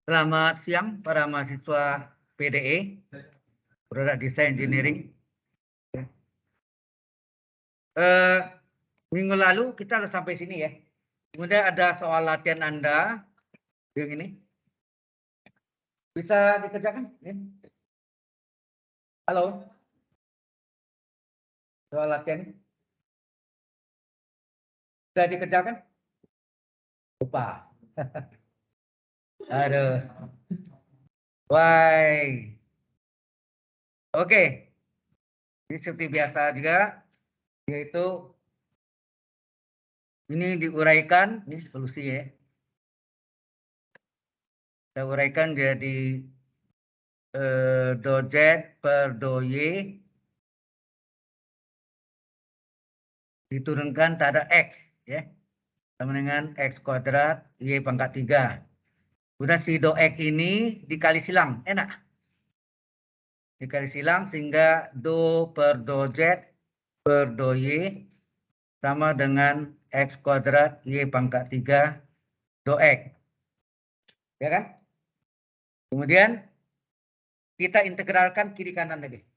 Selamat siang para mahasiswa PDE, Product Design Engineering. Minggu lalu kita sudah sampai sini ya. Kemudian ada soal latihan Anda yang ini. Bisa dikerjakan? Halo? Soal latihan ini. Bisa dikerjakan? Lupa. Aduh. Why? Oke. Ini seperti biasa juga, yaitu ini diuraikan, ini solusi ya. Kita uraikan jadi do Z per do Y diturunkan pada X ya. Sama dengan X kuadrat Y pangkat 3. Kemudian si do X ini dikali silang, enak. Dikali silang sehingga do per do Z per do Y sama dengan X kuadrat Y pangkat 3 do X. Ya kan? Kemudian kita integralkan kiri kanan lagi.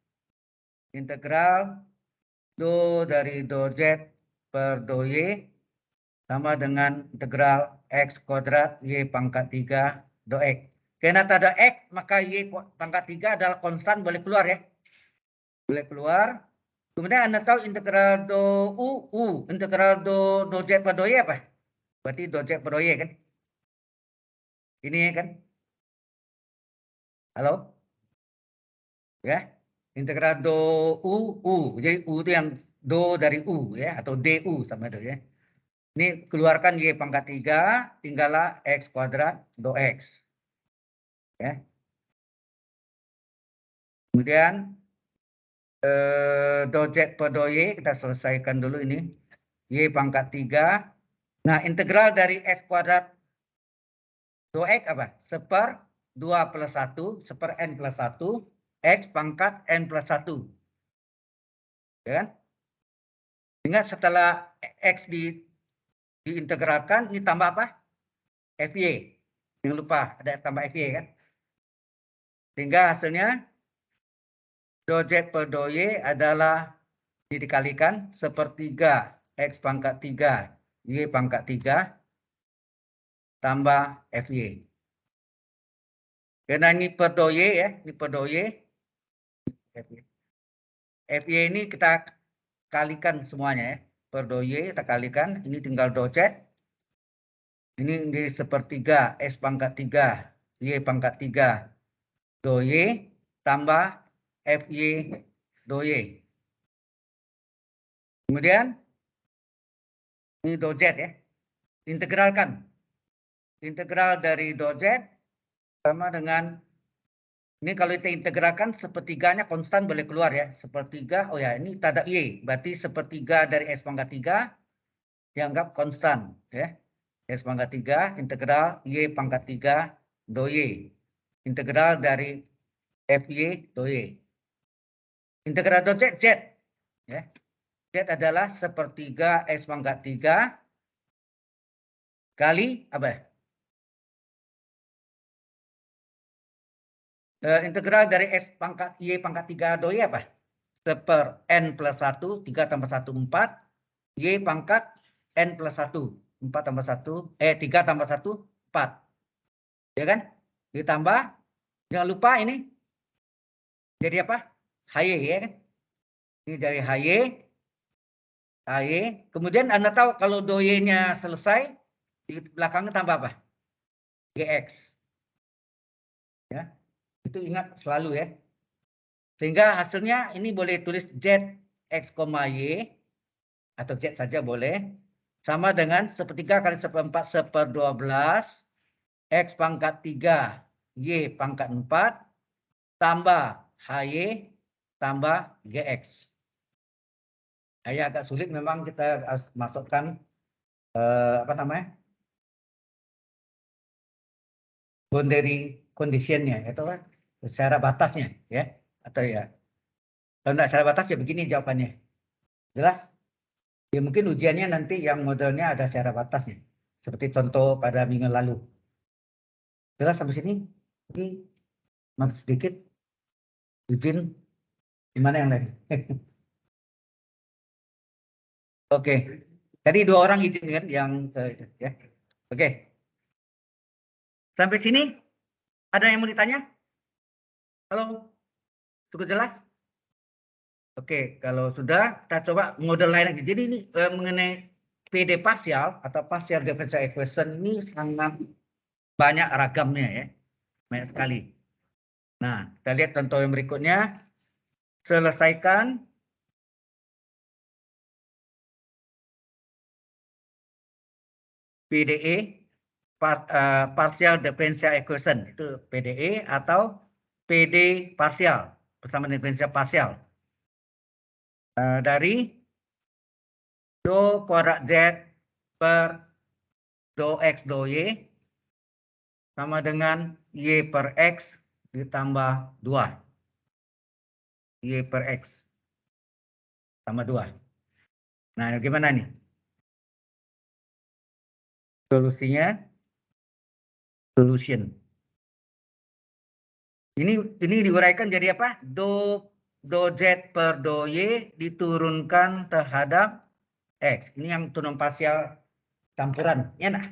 Integral do dari do Z per do Y sama dengan integral X kuadrat Y pangkat 3 do X. Karena tak ada X, maka Y pangkat 3 adalah konstan, boleh keluar ya. Boleh keluar. Kemudian Anda tahu integral do U. Integral do Z per do Y apa? Berarti do Z per do Y kan? Ini kan? Halo? Ya. Integral do U. Jadi U itu yang do dari U ya. Atau DU sama itu ya. Ini keluarkan Y pangkat 3, tinggallah X kuadrat do X. Ya. Kemudian do Z per do Y kita selesaikan dulu ini. Y pangkat 3. Nah, integral dari X kuadrat do X apa? Seper 2 plus 1, seper N plus 1, X pangkat N plus 1. Ya kan? Sehingga setelah X diintegralkan, ini tambah apa? FY. Jangan lupa, ada tambah FY kan? Sehingga hasilnya do Z per do Y adalah dikalikan sepertiga X pangkat 3 Y pangkat 3 tambah FY. Karena ini per do Y ya, ini per do Y. FY ini kita kalikan semuanya ya. Per do Y kita kalikan, ini tinggal do Z. Ini di sepertiga X pangkat 3 Y pangkat 3 do Y tambah FY do Y. Kemudian ini do Z ya. Integralkan. Integral dari do Z sama dengan, ini kalau kita integralkan sepertiganya konstan boleh keluar ya. Sepertiga, oh ya ini tak ada Y. Berarti sepertiga dari S pangkat 3 dianggap konstan ya. S pangkat 3 integral Y pangkat 3 do Y. Integral dari FY do Y. Integral do Z, Z. Ya. Z adalah sepertiga S pangkat 3 kali apa? Integral dari S pangkat Y pangkat 3 do Y apa? Seper N plus 1, 3 tambah 1, 4. Y pangkat N plus 1. 4 tambah 1, 3 tambah 1, 4. Ya kan? Ditambah, jangan lupa ini. Jadi apa? HY ya kan? Ini dari HY. HY. Kemudian Anda tahu kalau do Y-nya selesai, di belakangnya tambah apa? GX. Ya. Itu ingat selalu ya. Sehingga hasilnya ini boleh tulis Z X, Y atau Z saja boleh. Sama dengan sepertiga kali seperempat seper 12 X pangkat 3 Y pangkat 4 tambah HY tambah GX. Ya, agak sulit memang kita harus masukkan apa namanya? Boundary conditionnya, itu kan syarat batasnya ya. Atau ya. Kalau tidak syarat batas ya begini jawabannya. Jelas? Ya mungkin ujiannya nanti yang modelnya ada syarat batasnya. Seperti contoh pada minggu lalu. Jelas sampai sini? Ini maaf sedikit. Izin. Gimana yang lain? Oke. Tadi 2 orang izin kan yang ya. Oke. Sampai sini ada yang mau ditanya? Halo? Cukup jelas? Oke, kalau sudah kita coba model lain lagi. Jadi ini mengenai PD parsial atau partial differential equation ini sangat banyak ragamnya ya. Banyak sekali. Nah, kita lihat contoh yang berikutnya. Selesaikan PDE partial differential equation itu PDE atau PD parsial bersama differential parsial dari do kuadrat Z per do X do Y sama dengan Y per X ditambah 2. Y per X tambah 2. Nah, gimana nih? Solusinya, solution. Ini diuraikan jadi apa? Do Z per do Y diturunkan terhadap X. Ini yang turun parsial campuran. Ya nah?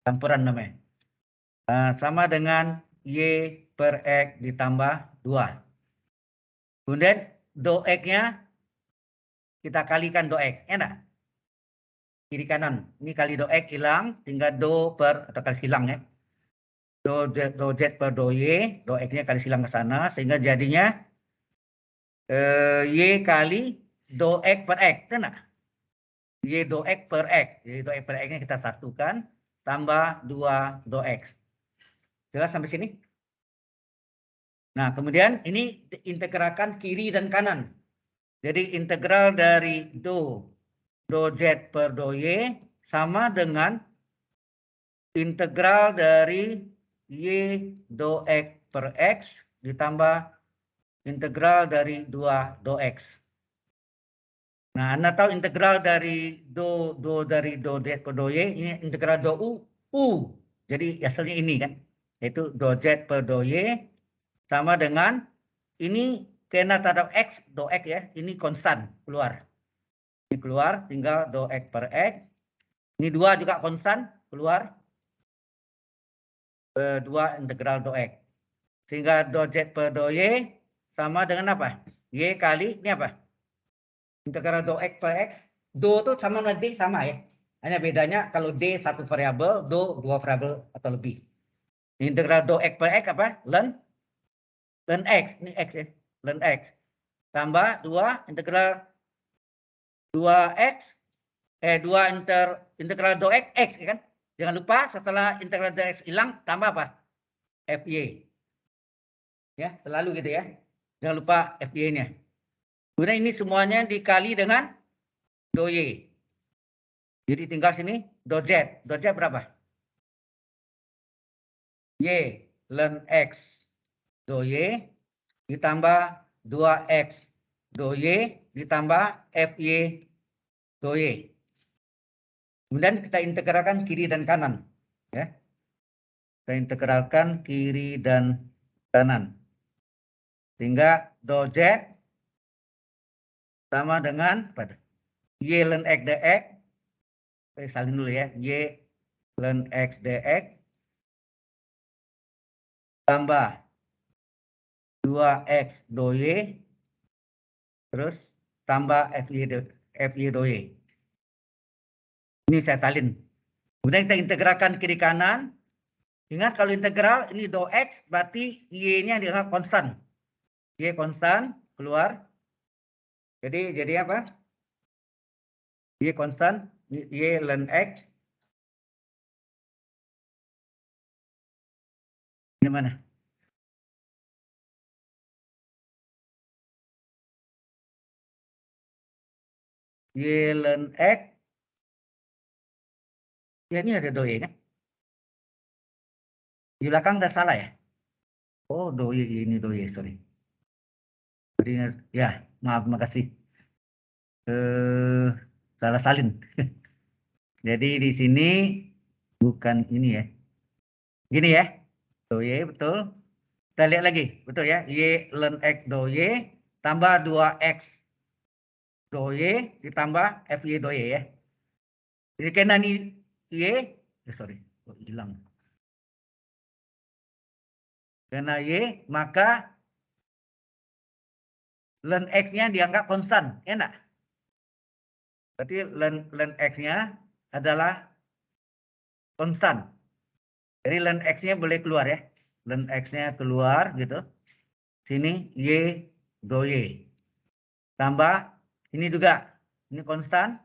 Campuran namanya. Sama dengan Y per X ditambah 2. Kemudian do X-nya kita kalikan do X. Ya nah? Kiri kanan. Ini kali do X hilang. Tinggal do per, atau kali silang ya. Do Z per do Y. Do X-nya kali silang ke sana. Sehingga jadinya Y kali do X per X. Ya nah? Y do X per X. Jadi do X per X-nya kita satukan. Tambah 2 do X. Jelas sampai sini? Nah, kemudian ini integralkan kiri dan kanan. Jadi integral dari do Z per do Y sama dengan integral dari Y do X per X ditambah integral dari 2 do X. Nah, Anda tahu integral dari dari do Z per do Y, ini integral do U. Jadi hasilnya ini kan, yaitu do Z per do Y sama dengan ini karena terhadap X, do X ya, ini konstan keluar. Ini keluar, tinggal do X per X. Ini 2 juga konstan keluar. 2 integral do X. Sehingga do Z per do Y sama dengan apa? Y kali, ini apa? Integral do X per X. Do itu sama dengan D sama ya. Hanya bedanya kalau D 1 variabel, do 2 variabel atau lebih. Integral do X per X apa? Ln X. Ini X ya. Ln X. Tambah 2 integral 2X. 2 integral do X, X ya kan? Jangan lupa setelah integral do X hilang, tambah apa? FY. Ya, selalu gitu ya. Jangan lupa FY-nya. Kemudian ini semuanya dikali dengan do Y. Jadi tinggal sini do Z. Do Z berapa? Y ln X do Y ditambah 2X do Y ditambah FY do Y. Kemudian kita integralkan kiri dan kanan. Ya. Kita integralkan kiri dan kanan. Sehingga do Z sama dengan Y ln X dx. Saya salin dulu ya. Y ln X dx tambah 2X do Y terus tambah FY do Y. Ini saya salin. Kemudian kita integralkan kiri kanan. Ingat kalau integral ini do X berarti Y-nya adalah konstan. Y konstan keluar. Jadi apa? Y konstan, Y ln X. Ini mana? Y ln X. Ya ini ada do Y kan? Di belakang udah salah ya? Oh, do Y, ini do Y, sorry. Jadi, ya, maaf, makasih. Salah salin. Jadi di sini bukan ini ya. Gini ya. Do Y, betul. Kita lihat lagi, betul ya. Y ln X do Y tambah 2X do Y ditambah FY do Y ya. Jadi karena ini Y, sorry, hilang. Karena Y, maka ln X-nya dianggap konstan, ya enggak? Berarti ln X-nya adalah konstan. Jadi ln X-nya boleh keluar ya. Ln X-nya keluar gitu. Sini Y do Y. Tambah ini juga. Ini konstan.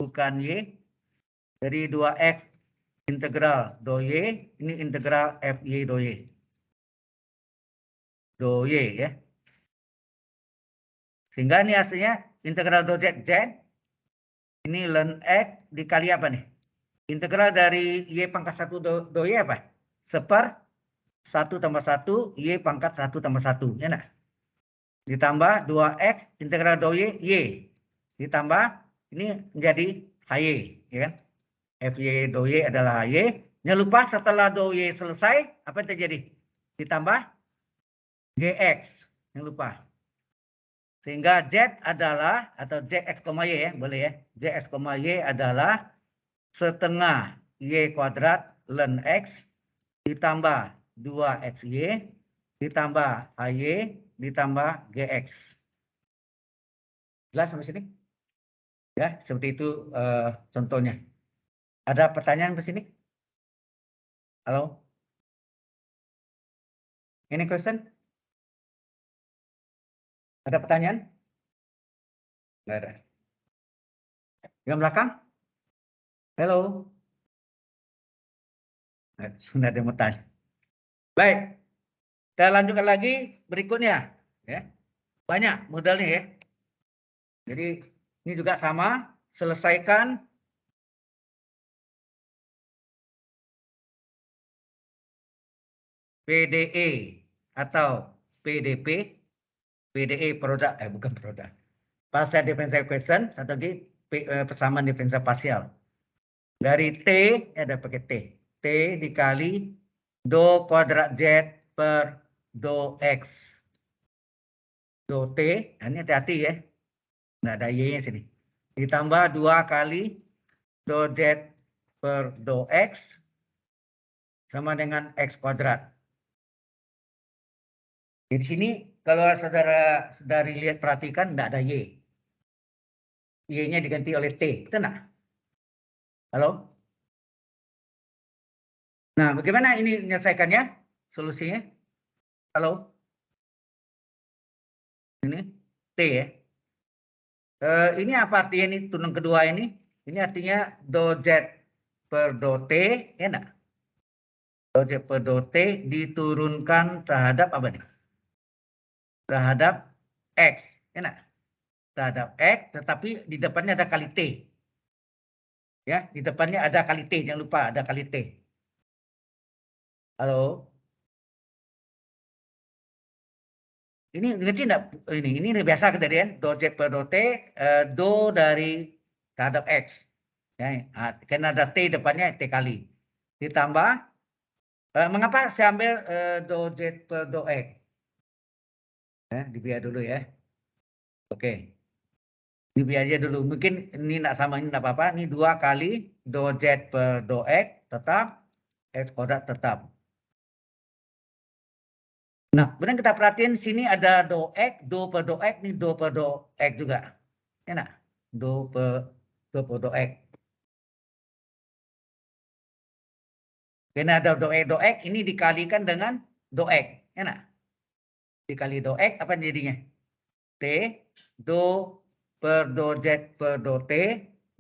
Bukan Y. Jadi 2X integral do Y. Ini integral FY do Y. Do Y ya. Sehingga ini hasilnya integral do Z. Z. Ini ln X dikali apa nih? Integral dari Y pangkat 1 do Y apa? Seper 1 tambah 1 Y pangkat 1 tambah 1. Ya enggak? Ditambah 2X integral do Y, Y. Ditambah ini menjadi HY. Ya kan? FY do Y adalah HY. Jangan lupa setelah do Y selesai, apa yang terjadi? Ditambah GX. Jangan lupa. Sehingga Z adalah, atau ZX, Y ya, boleh ya. ZX, Y adalah setengah Y kuadrat ln X ditambah 2XY ditambah HY ditambah GX. Jelas sampai sini? Ya, seperti itu contohnya. Ada pertanyaan ke sini? Halo? Any question? Ada pertanyaan? Nggak ada. Yang belakang? Halo? Sudah ada yang mau tanya. Baik, kita lanjutkan lagi berikutnya. Ya, banyak modalnya ya. Jadi ini juga sama, selesaikan PDE atau PDP, PDE produk, bukan produk. Partial differential equation, satu lagi persamaan diferensial parsial. Dari T, ada pakai T. T dikali do kuadrat Z per do X. Do T, ini hati-hati ya. Nggak ada Y-nya sini. Ditambah 2 kali do Z per do X sama dengan X kuadrat. Di sini kalau saudara lihat perhatikan tidak ada Y. Y-nya diganti oleh T. Itu enggak? Halo? Nah, bagaimana ini menyelesaikannya? Solusinya? Halo? Ini T ya. Ini apa artinya ini tunang kedua ini? Ini artinya do Z per do T, ya enggak? Do Z per do T diturunkan terhadap apa nih? Terhadap X, ya enggak? Terhadap X, tetapi di depannya ada kali T. Ya, di depannya ada kali T, jangan lupa ada kali T. Halo? Ini ngerti enggak? Ini biasa kejadian do Z per do T, do dari terhadap X. Ya, karena ada T depannya T kali. Ditambah, mengapa saya ambil do Z per do X? Dibiar dulu ya. Oke. Dibiar aja dulu. Mungkin ini enggak sama, ini enggak apa-apa. Ini 2 kali do Z per do X tetap, X kuadrat tetap. Nah, kemudian kita perhatiin sini ada do X, do per do X, ini do per do X juga. Enak? Do per do X. Karena ada do X, ini dikalikan dengan do X. Enak? Dikali do X, apa jadinya? T, do per do Z per do T,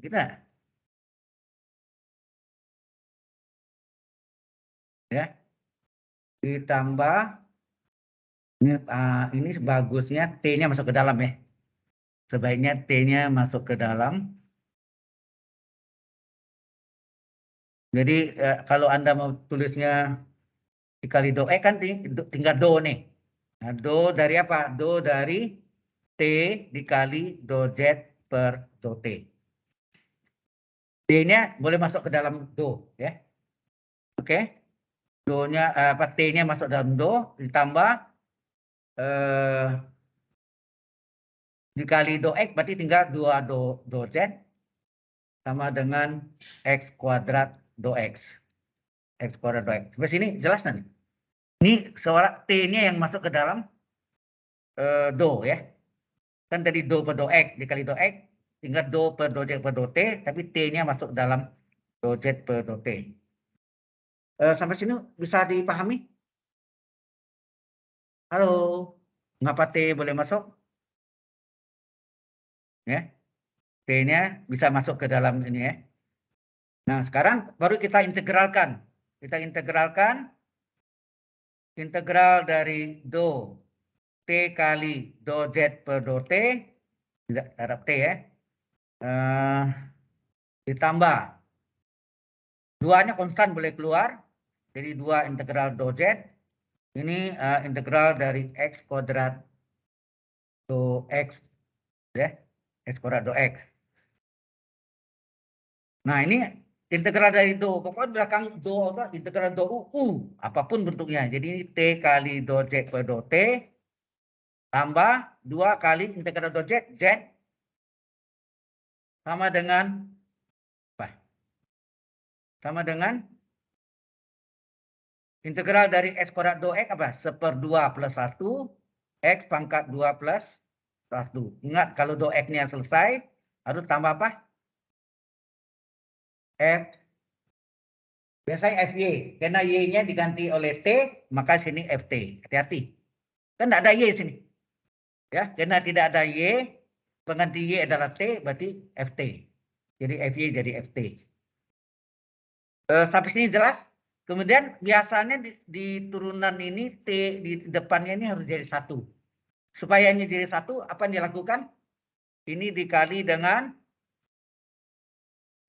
gitu nah? Ya. Ditambah, ini bagusnya T-nya masuk ke dalam ya. Sebaiknya T-nya masuk ke dalam. Jadi kalau Anda mau tulisnya dikali do X kan tinggal do nih. Nah, do dari apa? Do dari T dikali do Z per do T. D-nya boleh masuk ke dalam do, ya. Oke. T-nya masuk dalam do, ditambah dikali do X, berarti tinggal 2 do Z sama dengan X kuadrat do X. X kuadrat do X. Sampai sini jelas nanti. Ini suara T-nya yang masuk ke dalam do ya. Kan tadi do per do X dikali do X, tinggal do per do Z per do T, tapi T-nya masuk dalam do Z per do T. Sampai sini bisa dipahami? Halo, mengapa T boleh masuk? Ya, T-nya bisa masuk ke dalam ini ya. Nah, sekarang baru kita integralkan. Kita integralkan integral dari do T kali do Z per do T, terhadap T ya, ditambah 2-nya konstan boleh keluar, jadi 2 integral do Z, ini integral dari X kuadrat do X, ya, X kuadrat do X. Nah, ini integral dari do, pokoknya belakang do apa, integral do U, apapun bentuknya. Jadi ini T kali do Z per do T, tambah 2 kali integral do Z, Z, sama dengan, apa? Sama dengan integral dari X kuadrat do X, apa? 1/2 plus 1, X pangkat 2 plus 1. Ingat, kalau do X-nya selesai, harus tambah apa? F. Biasanya FY. Karena Y-nya diganti oleh T, maka sini FT. Hati-hati. Kan tidak ada Y sini. Ya, karena tidak ada Y, pengganti Y adalah T, berarti FT. Jadi FY jadi FT. Sampai sini jelas? Kemudian biasanya di turunan ini, T di depannya ini harus jadi 1. Supaya ini jadi 1, apa yang dilakukan? Ini dikali dengan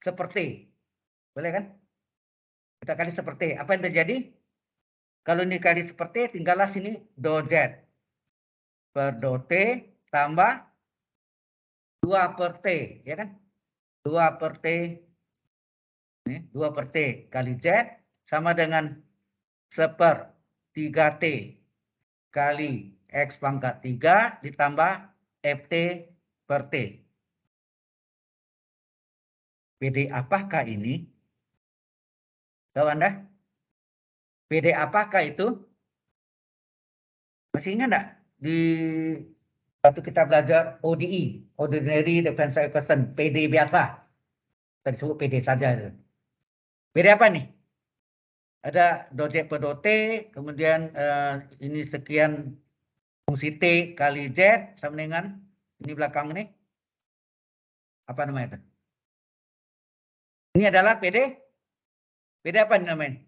seperti. Boleh kan? Kita kali seperti. Apa yang terjadi? Kalau ini dikali seperti, tinggallah sini do Z per do T tambah 2 per T. Ya kan? 2 per T. Ini, 2 per T kali Z sama dengan 1/3 T kali X pangkat 3 ditambah FT per T. PD apakah ini? Tahu Anda? PD apakah itu? Masih ingat enggak? Di waktu kita belajar ODE, Ordinary Differential Equation, PD biasa. Kita disebut PD saja. PD apa nih? Ada do Z per do T, kemudian ini sekian fungsi T kali Z sama dengan ini belakang ini. Apa namanya itu? Ini adalah PD. PD apa namanya?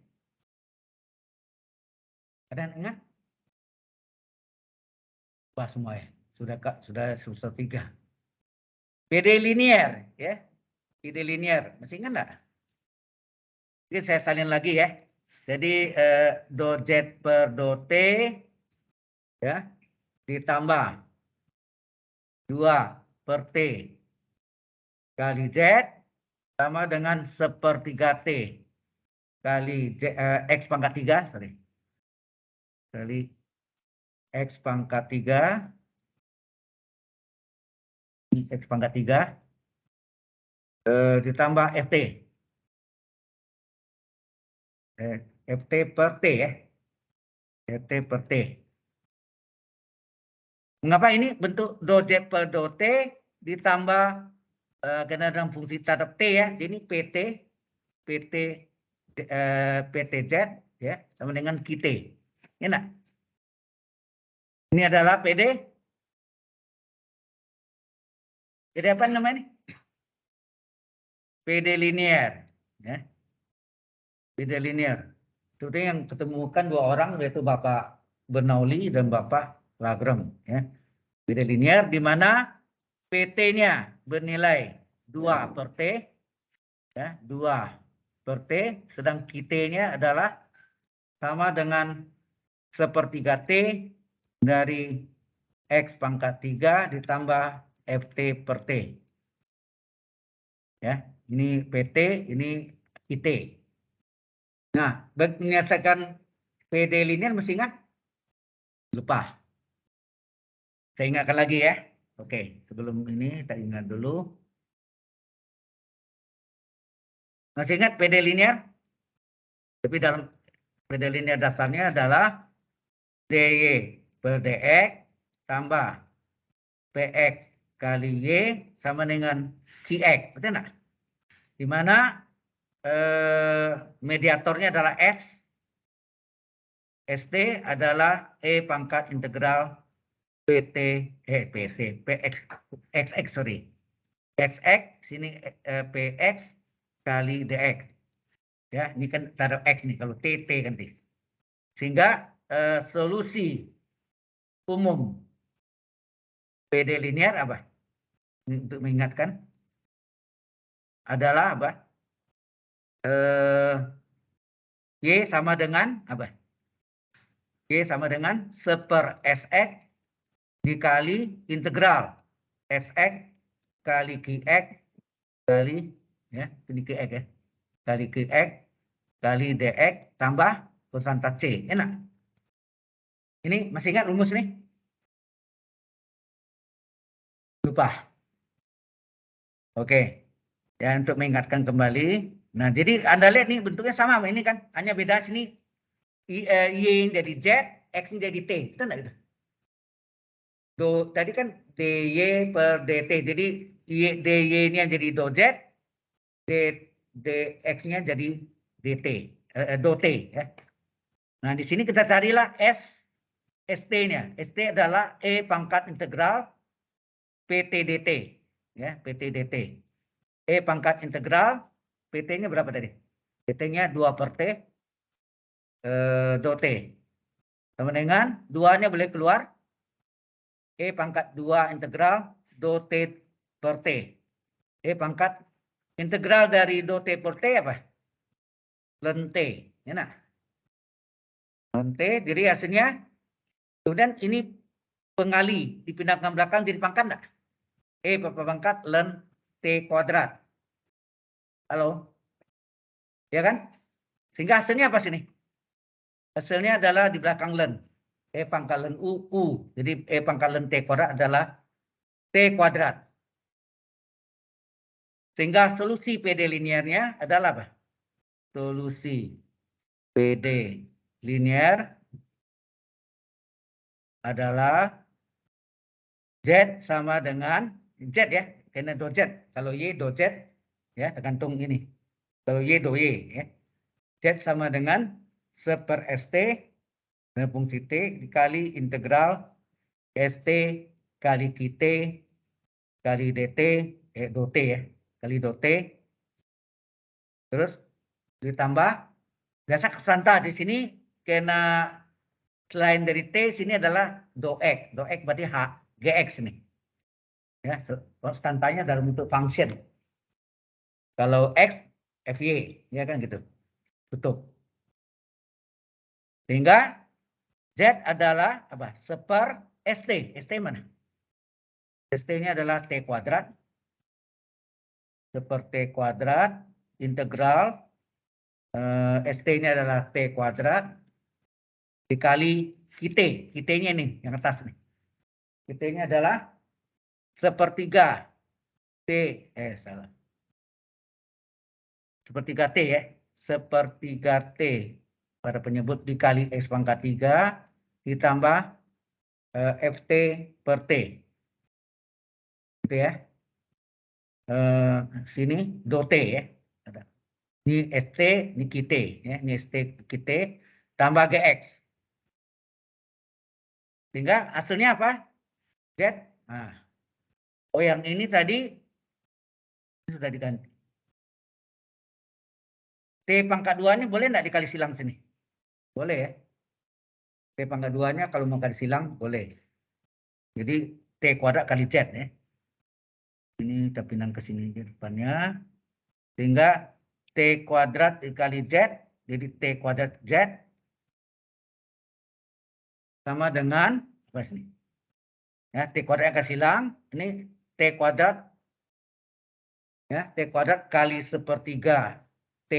Ada yang ingat? Wah, semua ya. Sudah Kak, sudah semester 3. PD linear ya. PD linear. Masih ingat enggak? Ini saya salin lagi ya. Jadi do Z per do T ya ditambah 2 per T kali Z sama dengan 1/3 T kali X pangkat 3, sorry. Kali X pangkat 3, X pangkat 3 ditambah FT. FT per T ya. FT per T. Mengapa ini bentuk do Z per do T ditambah karena dalam fungsi terhadap T ya. Jadi ini PT PTZ ya sama dengan QT. Enak. Ini adalah PD. PD apa namanya? PD linear ya. PD linear. Itu yang ketemukan 2 orang, yaitu Bapak Bernoulli dan Bapak Lagrem ya. PD linear di mana PT-nya bernilai 2 per T ya, 2 per T, sedang QT-nya adalah sama dengan 1/3 T dari X pangkat 3 ditambah FT per T. Ya, ini PT, ini QT. Nah, menyelesaikan PD linear mesti ingat? Lupa. Saya ingatkan lagi ya. Oke, sebelum ini kita ingat dulu. Masih ingat PD linear? Tapi dalam PD linear dasarnya adalah DY per DX tambah PX kali Y sama dengan QX. Betul nggak? Di mana mediatornya adalah S. ST adalah E pangkat integral PX, XX, sorry. XX, sini PX kali DX. Ya, ini kan taruh X nih, kalau TT ganti. Sehingga solusi umum PD linear apa? Untuk mengingatkan adalah apa? Y sama dengan apa? Y sama dengan 1/Sx dikali integral Fx kali Qx kali ya, ini Qx ya. Kali Qx kali Dx tambah konstanta C. Enak. Ini masih ingat rumus nih? Lupa. Oke. Ya, untuk mengingatkan kembali. Nah, jadi Anda lihat nih bentuknya sama ini kan. Hanya beda sini Y jadi Z, X jadi T. Betul enggak gitu? Tadi kan DY per DT. Jadi DY ini yang jadi do Z, DX-nya jadi DT, do T ya. Nah, di sini kita carilah ST-nya. ST adalah E pangkat integral PT DT ya, PT DT. E pangkat integral PT-nya berapa tadi? PT-nya 2 per T do T. Sama dengan 2-nya boleh keluar. E pangkat 2 integral do T per T. E pangkat integral dari do T per T apa? Ln T. Ya, nah. Ln T, jadi hasilnya. Kemudian ini pengali. Dipindahkan belakang jadi pangkat enggak? E per pangkat ln T kuadrat. Halo? Ya kan? Sehingga hasilnya apa sini? Hasilnya adalah di belakang ln. E pangkat ln U. Jadi E pangkat ln T kuadrat adalah T kuadrat. Sehingga solusi PD linearnya adalah apa? Solusi PD linear adalah Z sama dengan Z ya. Karena do Z. Kalau Y do Z. Ya, tergantung ini. Kalau Y do Y. Ya. Z sama dengan 1/ST dengan fungsi T dikali integral ST kali QT kali DT, do T ya, kali do T, terus ditambah, biasa konstanta di sini karena selain dari T, sini adalah do X berarti H, GX ini. Ya, konstantanya dalam bentuk function. Kalau X, FY, ya kan gitu, tutup. Sehingga Z adalah apa? 1/ST. ST mana? ST-nya adalah T kuadrat. 1/T kuadrat integral ST-nya adalah T kuadrat dikali QT-nya nih yang atas nih. QT-nya adalah 1/3 T, salah. 1/3 T ya. 1/3 T pada penyebut dikali X pangkat 3 ditambah FT per T. Gitu ya. Sini do T ya. Ini ST, ini QT ya. Ini ST QT tambah GX. Sehingga hasilnya apa? Z. Nah. Oh, yang ini tadi sudah diganti. T pangkat 2-nya boleh enggak dikali silang sini? Boleh ya. T pangkat 2-nya kalau mau kali silang boleh. Jadi T kuadrat kali Z ya. Ini kita pindah ke sini di depannya. Sehingga T kuadrat dikali Z. Jadi T kuadrat Z sama dengan apa sini? Ya, T kuadrat akan silang. Ini T kuadrat ya, T kuadrat kali 1/3 T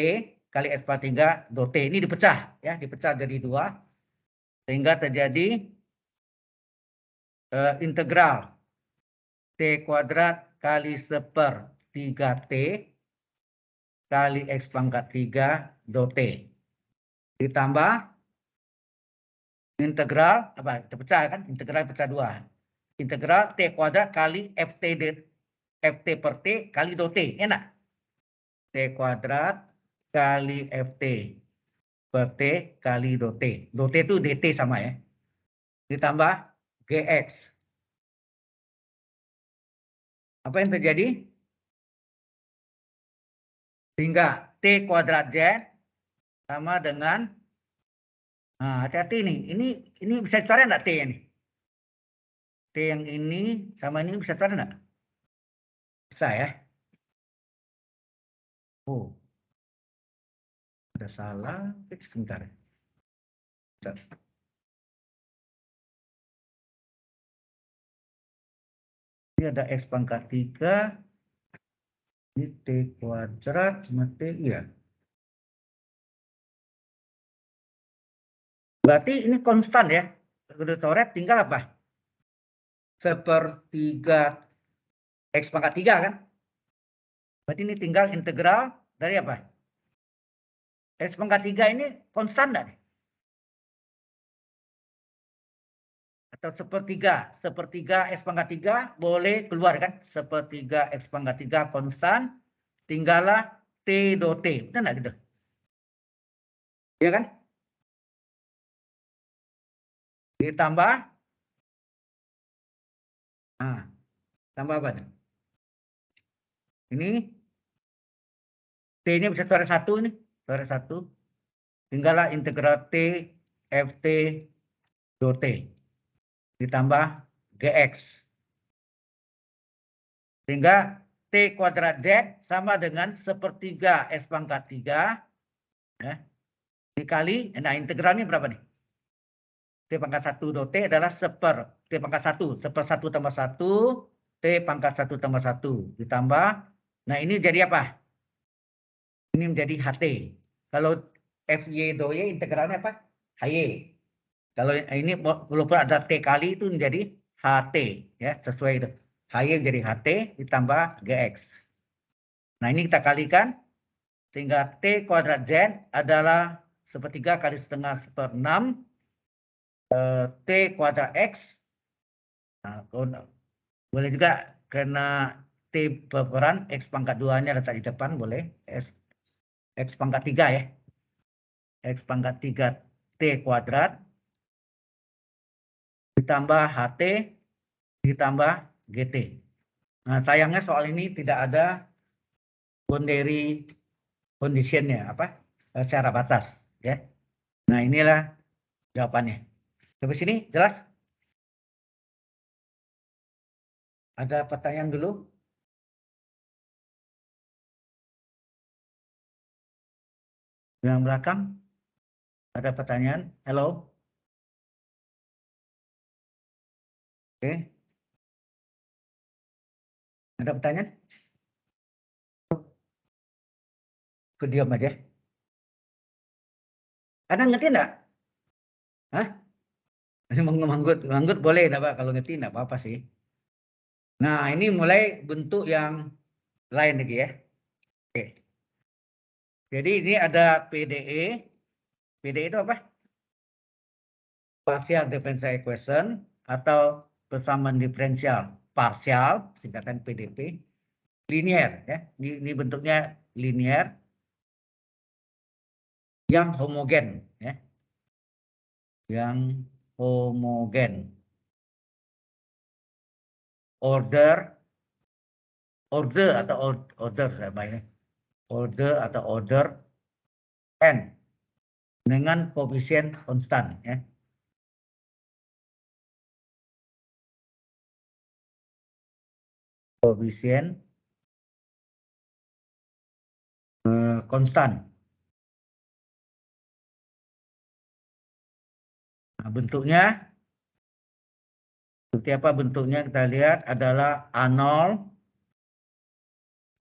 kali X pangkat 3 do T. Ini dipecah ya, dipecah jadi 2 sehingga terjadi integral T kuadrat kali 1/3 T kali X pangkat 3 do T. Ditambah integral apa? Terpecah kan? Integral pecah 2. Integral T kuadrat kali FT per T kali do T. Enak. T kuadrat kali FT per T kali do T. Do T itu DT sama ya. Ditambah GX. Apa yang terjadi? Sehingga T kuadrat Z sama dengan, nah hati-hati nih, ini bisa dicari enggak T ini? T yang ini sama ini bisa dicari enggak? Bisa ya. Oh, ada salah. Sebentar. Ini ada X pangkat 3. Ini T kuadrat sama T, ya. Berarti ini konstan ya. Udah coret tinggal apa? 1/3 X pangkat 3 kan? Berarti ini tinggal integral dari apa? X pangkat 3 ini konstan enggak? Atau 1/3 X pangkat 3 boleh keluar kan? 1/3 X pangkat 3 konstan, tinggallah T do T. Benar enggak gitu? Iya kan? Ditambah, nah, tambah apa nih? Ini T ini bisa coret 1 ini, coret 1. Tinggallah integral T FT do T. Ditambah GX. Sehingga T kuadrat Z sama dengan 1/3 X pangkat 3. Ya, dikali, nah integralnya berapa nih? T pangkat 1 do T adalah T pangkat 1. 1/1 tambah 1. T pangkat 1 tambah 1. Ditambah, nah ini jadi apa? Ini menjadi HT. Kalau FY do Y integralnya apa? HY. Kalau ini walaupun ada T kali itu menjadi HT. Ya, sesuai itu. HY jadi HT ditambah GX. Nah ini kita kalikan. Sehingga T kuadrat Z adalah 1/3 kali setengah 1/6 T kuadrat X. Nah, boleh juga karena T berperan X pangkat 2-nya letak di depan, boleh. X pangkat 3 ya. X pangkat 3 T kuadrat ditambah HT ditambah GT. Nah sayangnya soal ini tidak ada boundary condition-nya, apa? Secara batas ya. Nah inilah jawabannya. Sampai sini jelas? Ada pertanyaan dulu? Yang belakang? Ada pertanyaan? Halo? Oke. Ada pertanyaan? Aku diam aja. Anda ngerti enggak? Hah? Masih manggut boleh enggak, Pak? Kalau ngerti enggak apa-apa sih. Nah, ini mulai bentuk yang lain lagi ya. Oke. Jadi ini ada PDE. PDE itu apa? Partial differential equation atau persamaan diferensial parsial, singkatan PDP. Linear ya. Ini bentuknya linear yang homogen ya. Yang homogen. Order atau order atau order n dengan koefisien konstan ya. Koefisien konstan. Nah, bentuknya seperti apa bentuknya kita lihat adalah A0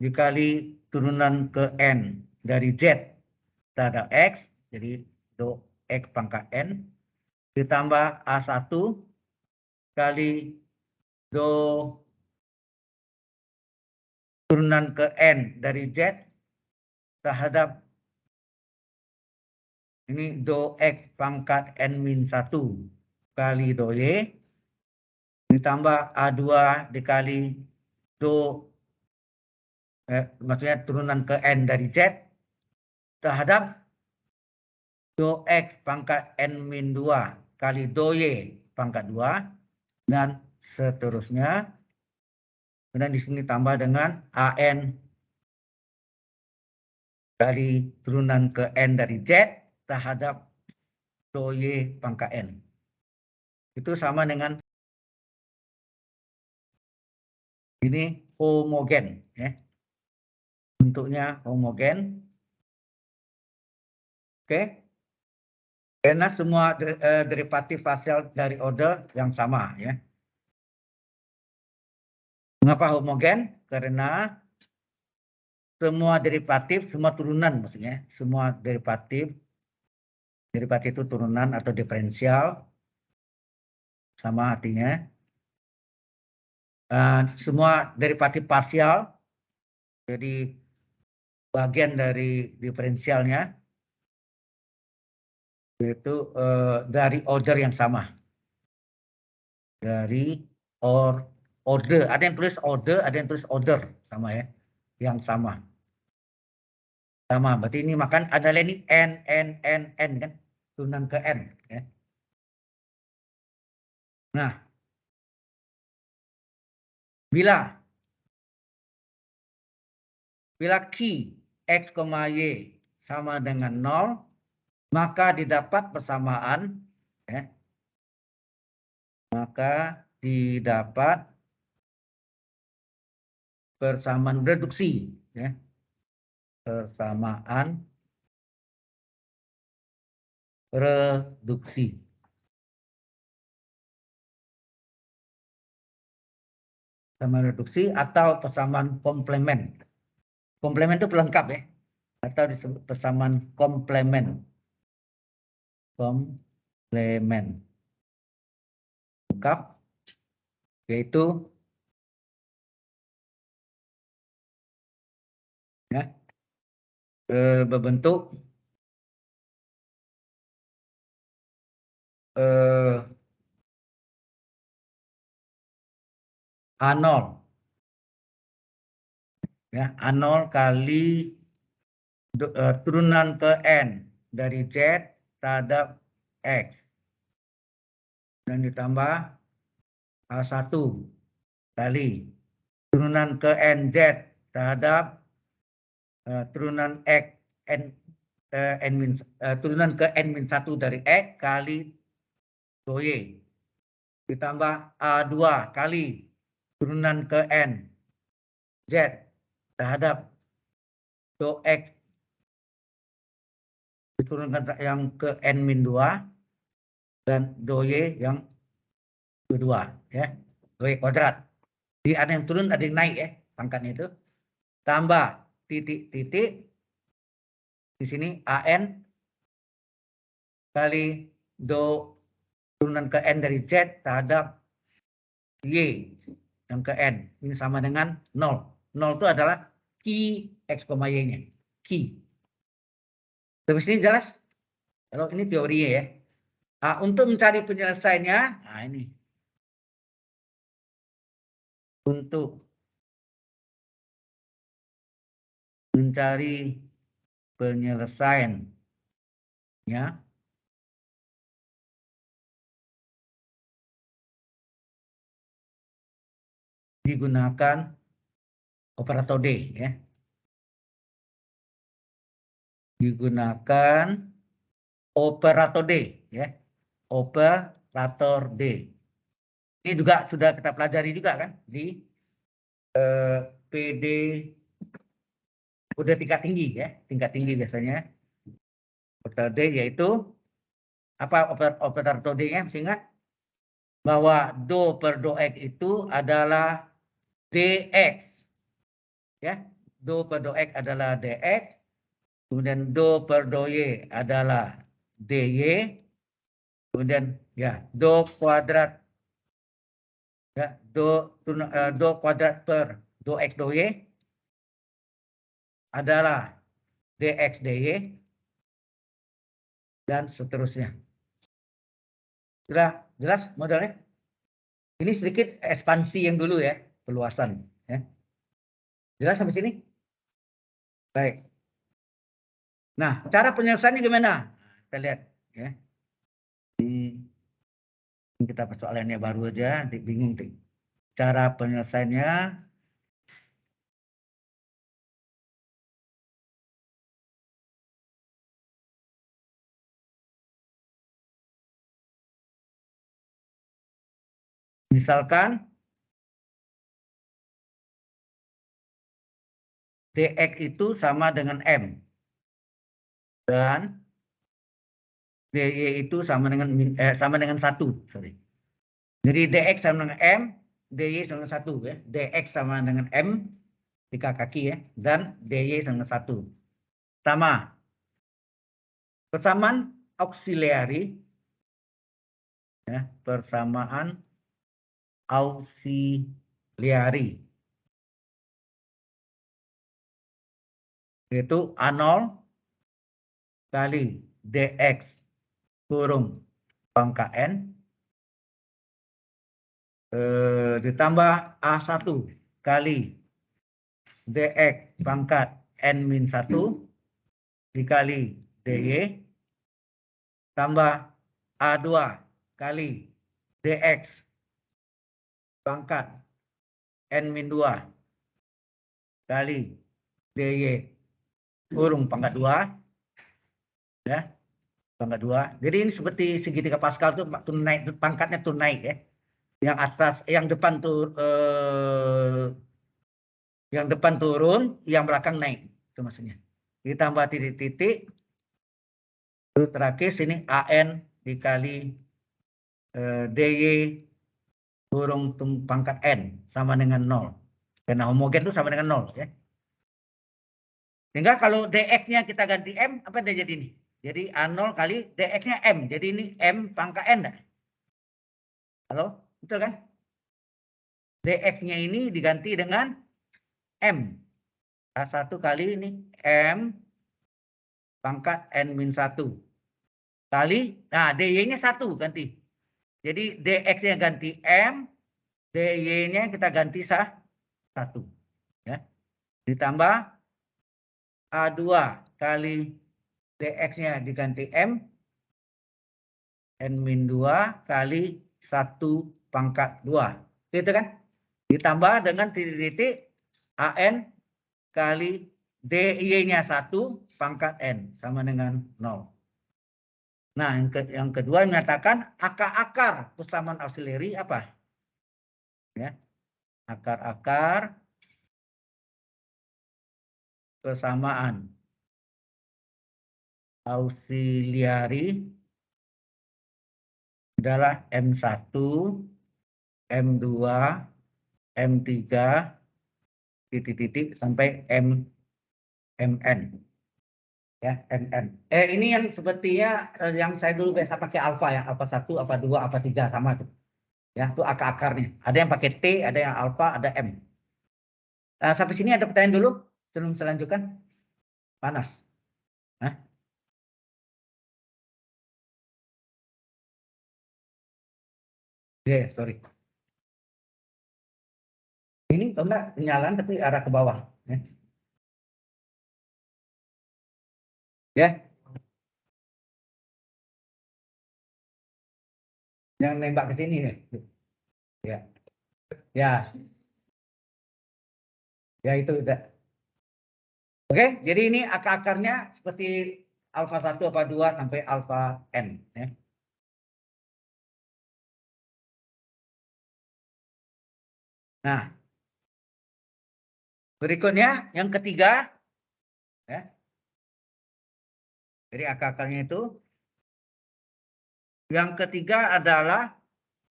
dikali turunan ke N dari Z terhadap X, jadi do X pangkat N, ditambah A1 kali do turunan ke N dari Z terhadap ini do X pangkat N-1 kali do Y, ditambah A2 dikali do, maksudnya turunan ke N dari Z terhadap do X pangkat N-2 kali do Y pangkat 2, dan seterusnya. Kemudian di sini tambah dengan AN kali turunan ke N dari Z terhadap do Y pangkat N. Itu sama dengan ini homogen, ya. Bentuknya homogen. Oke. Karena semua derivatif parsial dari order yang sama, ya. Mengapa homogen? Karena semua derivatif, semua turunan maksudnya, semua derivatif itu turunan atau diferensial, sama artinya. Semua derivatif parsial, jadi bagian dari diferensialnya, yaitu dari order yang sama. Dari order, ada yang tulis order, ada yang tulis order, sama ya, yang sama. Sama, berarti ini makan adalah ini N kan, turunan ke N. Ya. Nah, bila Q X, Y sama dengan 0, maka didapat persamaan, ya, maka didapat persamaan reduksi, ya. Persamaan reduksi. Persamaan reduksi atau persamaan komplement. Komplement itu pelengkap, ya, atau disebut persamaan komplement. Komplement lengkap, yaitu, ya, berbentuk A0, ya, A0 kali turunan ke N dari Z terhadap X, dan ditambah A1 kali turunan ke NZ terhadap turunan X turunan ke N-1 dari X kali do Y, ditambah A2 kali turunan ke N Z terhadap do X diturunkan yang ke N-2 dan do Y yang kedua, ya, do Y kuadrat. Jadi ada yang turun, ada yang naik, ya, pangkatnya itu. Tambah titik-titik di sini AN kali do turunan ke N dari Z terhadap Y yang ke N. Ini sama dengan 0. 0 itu adalah Q X, Y-nya. Q. Terus ini jelas? Kalau ini teorinya, ya. Nah, untuk mencari penyelesaiannya, nah ini. Untuk mencari penyelesaiannya, digunakan operator D, ya. Digunakan operator D, ya. Operator D. Ini juga sudah kita pelajari juga kan di PD udah tingkat tinggi, ya, tingkat tinggi biasanya. Operator D yaitu apa operator D-nya? Mesti ingat bahwa do per do X itu adalah DX, ya. Do per do X adalah DX Kemudian do per do Y adalah dy. Kemudian ya do kuadrat ya do kuadrat per do x do y adalah dx dy dan seterusnya. Sudah jelas modelnya? Ini sedikit ekspansi yang dulu ya, perluasan ya. Jelas sampai sini? Baik. Nah, cara penyelesaiannya gimana? Kita lihat ya. Ini kita persoalannya baru aja, bingung tuh. Cara penyelesaiannya misalkan dx itu sama dengan m dan dy itu sama dengan 1, sorry. Jadi dx sama dengan m, dy sama dengan 1 ya. Dx sama dengan m 3 kaki ya dan dy sama dengan 1. Sama. Persamaan auxiliary ya, persamaan auxiliary yaitu A0 kali dx kurung pangkat n ditambah A1 kali dx pangkat n-1 dikali dy tambah A2 kali dx pangkat n-2 kali dy kurung pangkat 2 ya, pangkat 2. Jadi ini seperti segitiga Pascal tuh naik, pangkatnya tuh naik ya. Yang atas, yang depan tuh yang depan turun, yang belakang naik. Itu maksudnya. Ditambah titik-titik. Terus terakhir sini AN dikali DY kurung pangkat N sama dengan 0. Karena homogen itu sama dengan 0 ya. Sehingga kalau dx-nya kita ganti M, apa dia jadi ini? Jadi A0 kali dx-nya M. Jadi ini M pangkat N. Enggak? Halo? Betul kan? Dx-nya ini diganti dengan M. A1 kali ini M pangkat N-1. Kali, nah dy-nya 1 ganti. Jadi dx-nya ganti M, dy-nya kita ganti 1. Ya. Ditambah A2 kali dx-nya diganti M, N-2 kali 1 pangkat 2. Gitu kan? Ditambah dengan titik-titik AN kali dy-nya 1 pangkat N sama dengan 0. Nah, yang kedua menyatakan akar-akar persamaan auxiliary apa? Ya. Akar-akar persamaan auxiliary adalah M1, M2, M3, titik-titik sampai MN. Ya, MN. Ini yang sepertinya yang saya dulu biasa pakai alfa ya, alfa 1, alfa 2, alfa 3 sama tuh. Ya, itu akar-akarnya. Ada yang pakai T, ada yang alfa, ada M. Sampai sini ada pertanyaan dulu sebelum saya lanjutkan. Panas. Hah? Yeah, sorry. Ini enggak penyalaan tapi arah ke bawah. Ya. Yeah. Yang nembak ke sini nih. Ya. Ya. Ya itu udah. Oke, jadi ini akar-akarnya seperti alfa 1, alfa 2 sampai alfa N ya. Nah, berikutnya yang ketiga ya. Jadi akar-akarnya itu yang ketiga adalah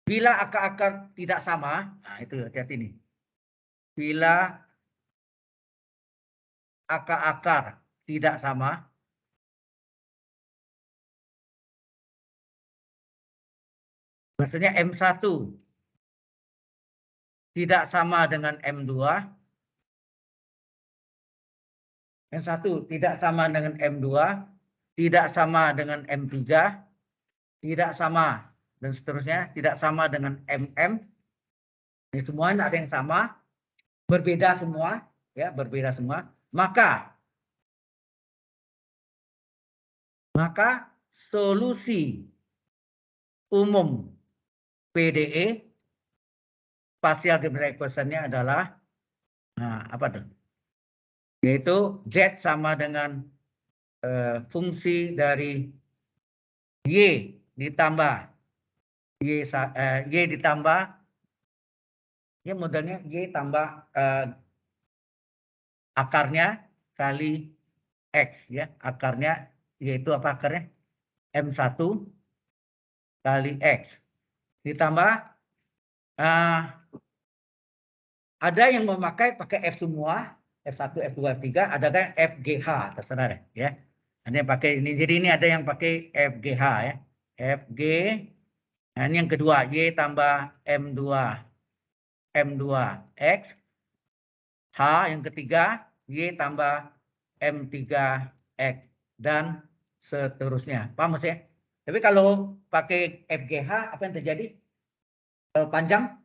bila akar-akar tidak sama, nah itu hati-hati nih. Bila akar-akar tidak sama, Maksudnya M1 tidak sama dengan M2. M1 tidak sama dengan M2. Tidak sama dengan M3. Tidak sama. Dan seterusnya. Tidak sama dengan MM. Ini semuanya ada yang sama. Berbeda semua. Ya, berbeda semua. Maka solusi umum PDE partial differential equation-nya adalah apa tuh? Yaitu Z sama dengan fungsi dari Y ditambah Y ditambah ya modelnya Y tambah akarnya kali X ya. Akarnya yaitu apa akarnya? M1 kali X. Ditambah ada yang memakai pakai F semua, F1, F2, F3, ada kan FGH, terserah deh, ya. Ada yang pakai ini, jadi ini ada yang pakai FGH ya. FG, nah ini yang kedua, Y tambah M2X, H yang ketiga, Y tambah M3X, dan seterusnya. Paham maksudnya? Tapi kalau pakai FGH, apa yang terjadi? Kalau panjang,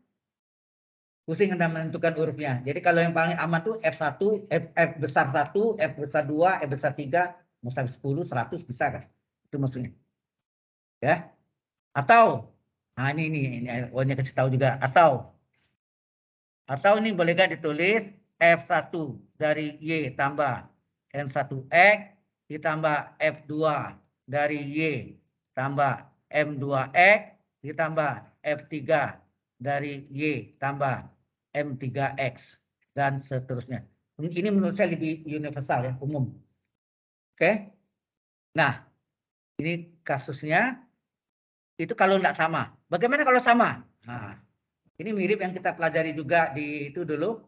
pusing Anda menentukan hurufnya. Jadi kalau yang paling aman tuh F1, F besar 1, F besar 2, F besar 3, mau sampai 10, 100 bisa kan? Itu maksudnya. Ya. Atau nah ini awalnya kasih tahu juga atau ini boleh gak ditulis F1 dari Y tambah M1X ditambah F2 dari Y tambah M2X ditambah F3 dari Y tambah M3X dan seterusnya. Ini menurut saya lebih universal ya, umum. Oke. Nah, ini kasusnya itu kalau tidak sama. Bagaimana kalau sama? Nah, ini mirip yang kita pelajari juga di itu dulu.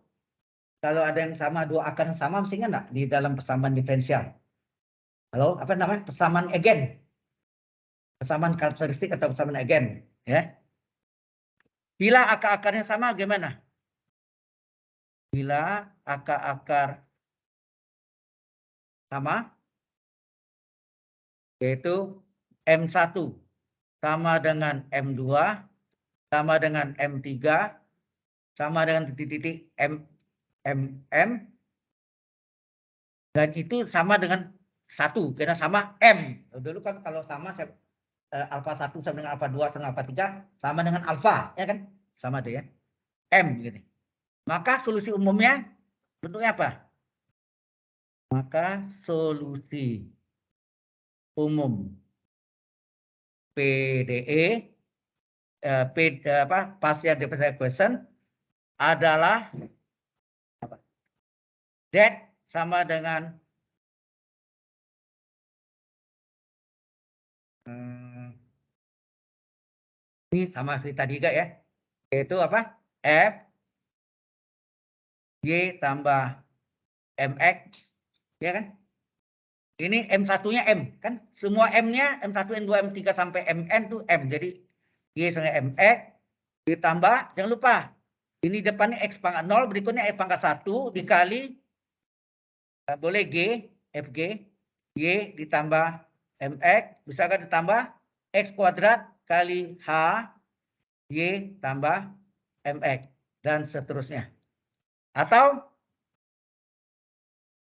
Kalau ada yang sama, dua akar yang sama, mestinya enggak di dalam persamaan diferensial. Halo, apa namanya? Persamaan eigen. Persamaan karakteristik atau persamaan eigen, ya. Bila akar-akarnya sama gimana? Bila akar-akar sama, yaitu M1 sama dengan M2, sama dengan M3, sama dengan titik-titik MM, dan itu sama dengan 1, karena sama M. Dulu kan kalau sama, alfa 1 sama dengan alfa 2 sama dengan alfa 3, sama dengan alfa, ya kan? Sama deh ya. M, gitu. Maka solusi umumnya bentuknya apa? Maka solusi umum PDE partial differential equation adalah apa? Z sama dengan ini sama seperti tadi juga ya, yaitu apa? F Y tambah MX, ya kan? Ini M1-nya M, kan? Semua M-nya, M1, M2, M3 sampai MN tuh M. Jadi, Y sama MX, ditambah, jangan lupa, ini depannya X pangkat 0, berikutnya X pangkat 1, dikali, boleh G, FG, Y ditambah MX, bisa kan ditambah X kuadrat kali H, Y tambah MX, dan seterusnya. Atau,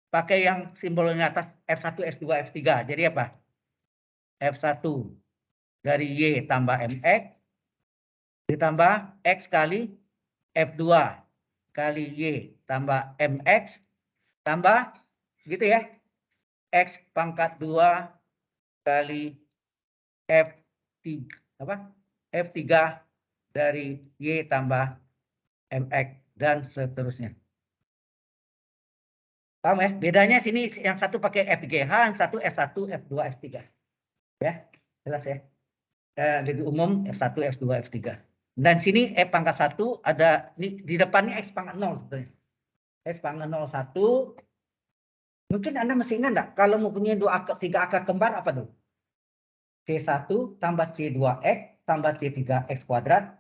pakai yang simbolnya atas F1, F2, F3. Jadi apa? F1 dari Y tambah MX ditambah X kali F2 kali Y tambah MX tambah gitu ya. X pangkat 2 kali F3 F3 dari Y tambah MX dan seterusnya. Paham ya? Bedanya sini yang satu pakai FGH, yang satu F1, F2, F3. Ya, jelas ya. Lebih umum F1, F2, F3. Dan sini F pangkat 1 ada di depannya X pangkat 0 sebetulnya. X pangkat 0, 1. Mungkin Anda masih ingat enggak kalau mempunyai 3 akar kembar apa tuh? C1 tambah C2X tambah C3X kuadrat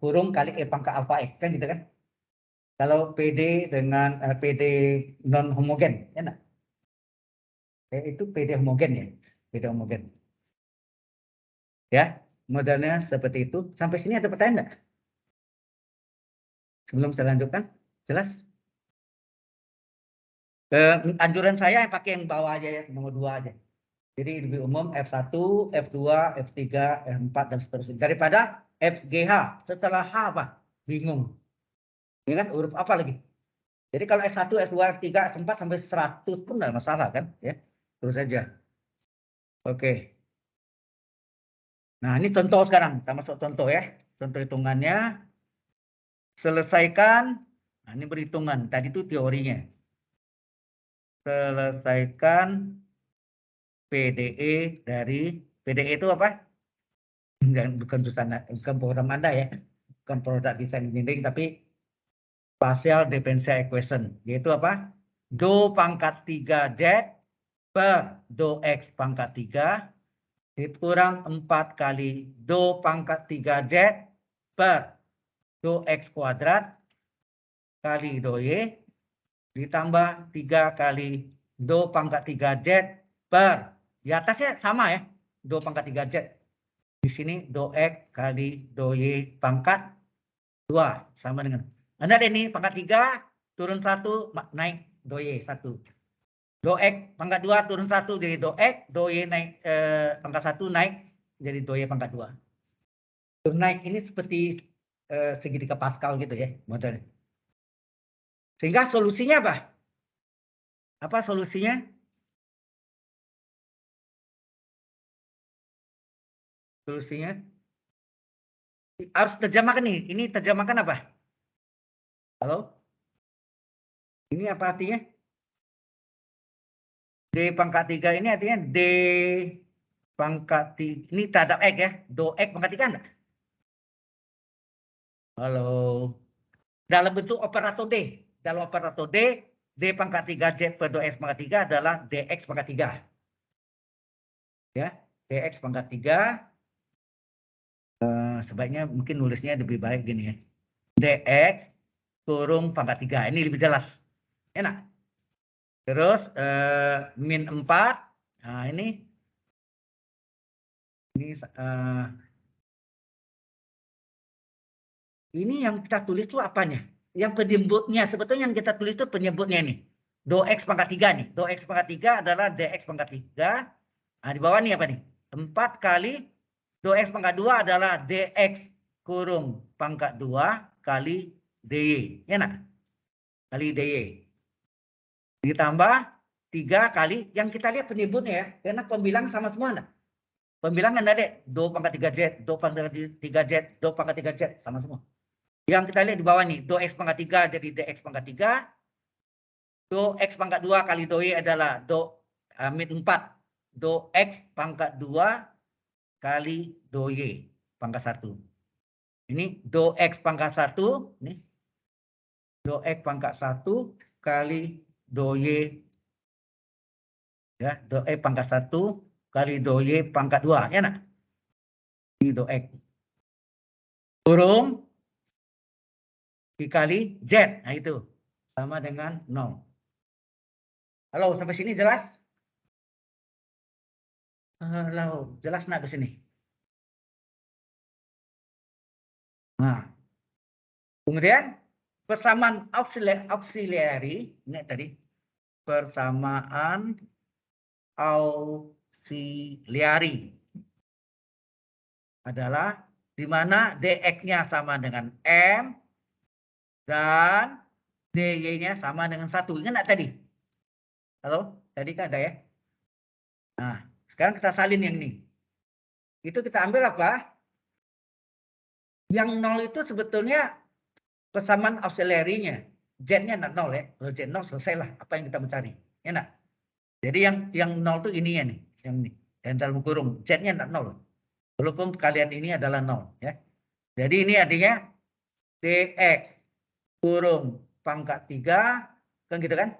kurung kali E pangkat alfa X. Kan gitu kan? Kalau PD dengan PD non homogen. Ya, itu PD homogen ya. PD homogen. Ya, modelnya seperti itu. Sampai sini ada pertanyaan nggak? Sebelum saya lanjutkan, jelas? Anjuran saya yang pakai yang bawah aja ya, nomor 2 aja. Jadi lebih umum F1, F2, F3, F4, dan seterusnya. Daripada FGH. Setelah H apa? Bingung. Ini kan huruf apa lagi? Jadi kalau F1, F2, F3, F4 sampai 100 pun nggak masalah kan? Ya, terus saja. Oke. Nah, ini contoh sekarang. Kita masuk contoh ya. Contoh hitungannya. Selesaikan. Nah, ini perhitungan. Tadi itu teorinya. Selesaikan PDE dari PDE itu apa? Bukan program Anda ya. Bukan produk desain engineering, tapi partial differential equation. Yaitu apa? Do pangkat 3Z per do X pangkat 3 dikurang 4 kali do pangkat 3Z per do X kuadrat kali do Y ditambah 3 kali do pangkat 3Z per, di atasnya sama ya, do pangkat 3Z. Di sini do X kali do Y pangkat 2 sama dengan. Anda ada ini pangkat 3 turun 1 naik do Y 1. Do X pangkat 2 turun 1 jadi do X, do Y naik pangkat 1 naik jadi do Y pangkat 2. Naik ini seperti segitiga Pascal gitu ya modelnya. Sehingga solusinya apa? Apa solusinya? Solusinya harus terjemahkan nih. Ini terjemahkan apa? Halo? Ini apa artinya? D pangkat 3 ini artinya D pangkat 3. Ini terhadap X ya. Do X pangkat 3 enggak? Halo? Dalam bentuk operator D. Dalam operator D, D pangkat 3Z per do X pangkat 3 adalah DX pangkat 3. Ya, DX pangkat 3. Sebaiknya mungkin nulisnya lebih baik gini ya. DX kurung pangkat 3. Ini lebih jelas. Enak. Terus min 4. Nah, ini yang kita tulis itu apanya? Yang penyebutnya sebetulnya yang kita tulis itu penyebutnya ini. Do X pangkat 3 nih. Do X pangkat 3 adalah DX pangkat 3. Nah, di bawah nih apa nih? 4 kali do X pangkat 2 adalah DX kurung pangkat 2 kali DY. Ya nak? Kali DY. Ditambah 3 kali yang kita lihat penyebutnya ya. Karena pembilang sama semua enggak? Pembilangan ada do pangkat 3Z, do pangkat 3Z, do pangkat 3Z sama semua. Yang kita lihat di bawah nih, do X pangkat 3 jadi DX pangkat 3. Do X pangkat 2 kali do Y adalah do min 4. Do X pangkat 2 kali do Y pangkat 1. Ini do X pangkat 1. Nih. Do X pangkat 1 kali do Y. Ya, do X pangkat 1 kali do Y pangkat 2. Ya nak? Ini do X. Kurung dikali Z. Nah itu. Sama dengan 0. Halo, sampai sini jelas? Halo, jelas nggak ke sini? Nah, kemudian persamaan auxiliary, ini tadi persamaan auxiliary adalah di mana dx-nya sama dengan m dan dy-nya sama dengan 1. Ingat nggak tadi? Halo, tadi kan ada ya? Nah, sekarang kita salin yang ini. Itu kita ambil apa? Yang 0 itu sebetulnya persamaan auxiliary-nya. Z-nya enggak 0 ya. Kalau Z 0 selesailah apa yang kita mencari. Ya enggak? Jadi yang 0 itu ininya nih, yang ini. Dan dalam kurung Z-nya enggak 0. Walaupun kalian ini adalah 0 ya. Jadi ini artinya dx kurung pangkat 3 kan gitu kan?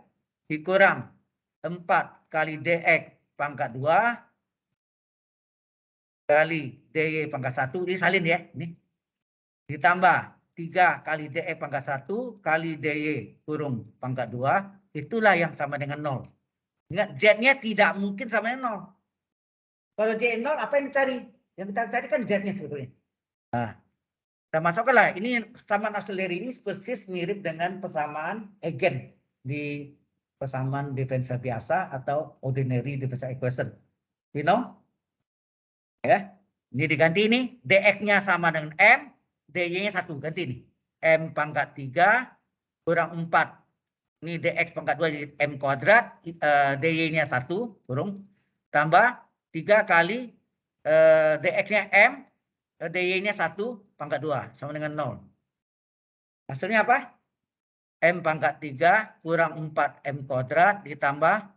Dikurang 4 kali dx pangkat 2 kali DY pangkat 1, ini salin ya, ini. Ditambah 3 kali DE pangkat 1 kali DY kurung pangkat 2, itulah yang sama dengan 0. Ingat, Z-nya tidak mungkin sama dengan 0. Kalau Z 0, apa yang dicari? Yang kita cari kan Z-nya sebetulnya. Nah, kita masukkanlah. Ini persamaan auxiliary ini persis mirip dengan persamaan eigen di persamaan diferensial biasa atau ordinary differential equation. You know? Ya. Ini diganti ini. Dx-nya sama dengan M. dy-nya 1. Ganti ini. M pangkat 3 kurang 4. Ini dx pangkat 2 jadi M kuadrat. dy-nya 1 kurung. Tambah 3 kali dx-nya M. dy-nya 1 pangkat 2. Sama dengan 0. Hasilnya apa? M pangkat 3 kurang 4 M kuadrat ditambah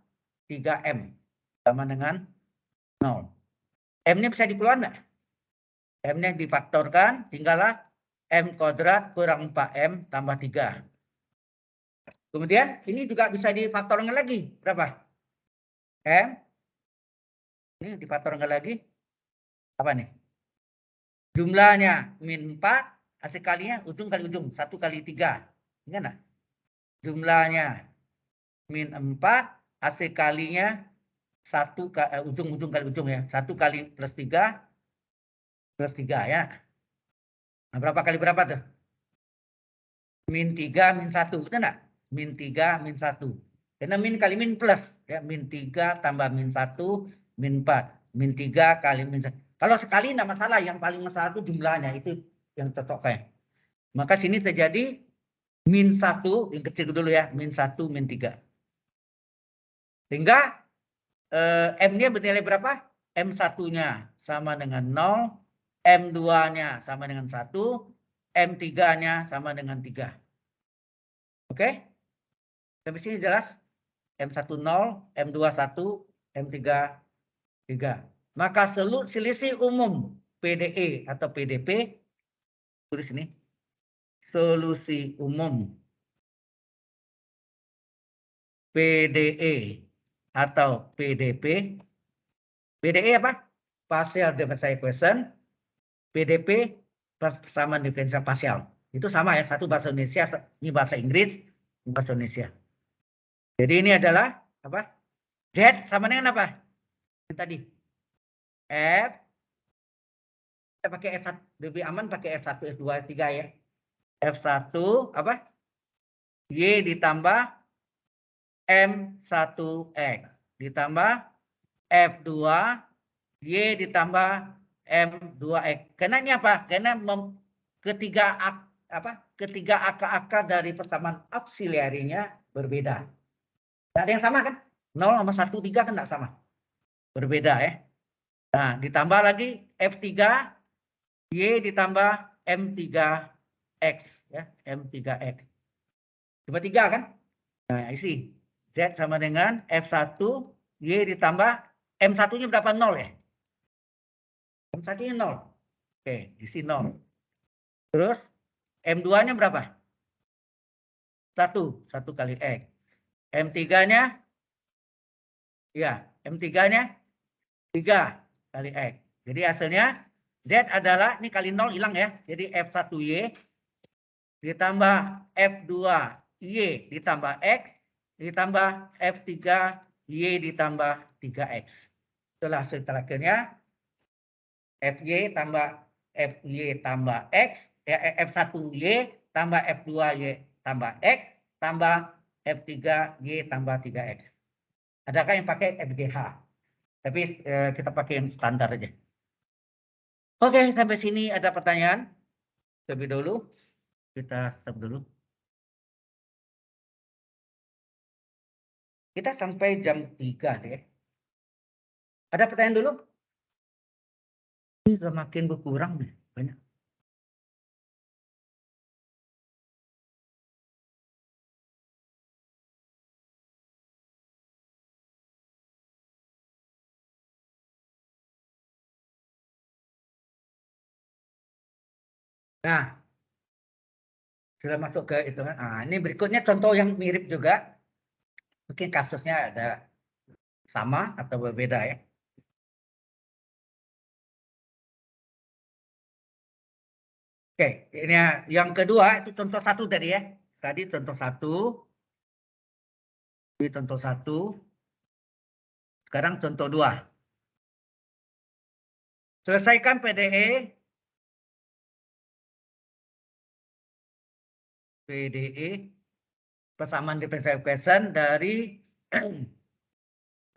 3M. Sama dengan 0. M-nya bisa dikeluarkan enggak? M-nya difaktorkan, tinggallah M kuadrat kurang 4M tambah 3. Kemudian ini juga bisa difaktorkan lagi. Berapa? M. Ini difaktorkan lagi. Apa nih? Jumlahnya min 4. Hasil kalinya ujung kali ujung. 1 kali 3. Ingat enggak? Jumlahnya min 4. Hasil kalinya ujung-ujung kali ujung ya. 1 kali plus 3 plus 3 ya. Nah, berapa kali berapa tuh? Min 3 min 1. Betul enggak? Min 3 min 1. Karena min kali min plus. Ya, min 3 tambah min 1 min 4. Min 3 kali min 1. Kalau sekali enggak masalah. Yang paling masalah itu jumlahnya. Itu yang cocoknya. Maka sini terjadi min 1. Yang kecil dulu ya. Min 1 min 3. Sehingga M-nya bernilai berapa? M1-nya sama dengan 0. M2-nya sama dengan 1. M3-nya sama dengan 3. Oke? Sampai sini jelas? M1 0, M2 1, M3 3. Maka selisih umum PDE atau PDP, tulis ini. Solusi umum PDE atau PDP. PDE apa? Partial differential equation. PDP persamaan diferensial parsial. Itu sama ya, satu bahasa Indonesia, ini bahasa Inggris, ini bahasa Indonesia. Jadi ini adalah apa? Z sama dengan apa? Ini tadi. F. Kita pakai F1, lebih aman pakai F1, S2, S3 ya. F1 apa? Y ditambah M1X ditambah F2 Y ditambah M2X. Karena ini apa? Karena ketiga angka-angka dari persamaan auxiliary-nya berbeda. Tidak ada yang sama kan? 0 sama 1, 3 kan tidak sama. Berbeda ya. Nah, ditambah lagi F3 Y ditambah M3X ya, M3X. Cuma 3 kan? Nah, isi Z sama dengan F1 Y ditambah M1-nya berapa? 0 ya? M1-nya 0. Oke, isi 0. Terus M2-nya berapa? 1 kali X. M3-nya ya, M3-nya 3 kali X. Jadi hasilnya Z adalah, ini kali 0 hilang ya. Jadi F1Y ditambah F2Y ditambah X ditambah F3Y ditambah 3X. Itulah hasil terakhirnya. FY tambah FY tambah X, F1Y tambah F2Y tambah X tambah F3Y tambah 3X. Adakah yang pakai FGH? Tapi kita pakai yang standar aja. Oke, sampai sini ada pertanyaan? Lebih dulu. Kita stop dulu. Kita sampai jam 3 deh. Ada pertanyaan dulu? Ini sudah makin berkurang nih, banyak. Nah, sudah masuk ke hitungan. Nah, ini berikutnya contoh yang mirip juga. Mungkin kasusnya ada sama atau berbeda ya. Oke, ini yang kedua itu contoh satu tadi ya. Tadi contoh satu. Ini contoh satu. Sekarang contoh dua. Selesaikan PDE. PDE. Persamaan differential equation dari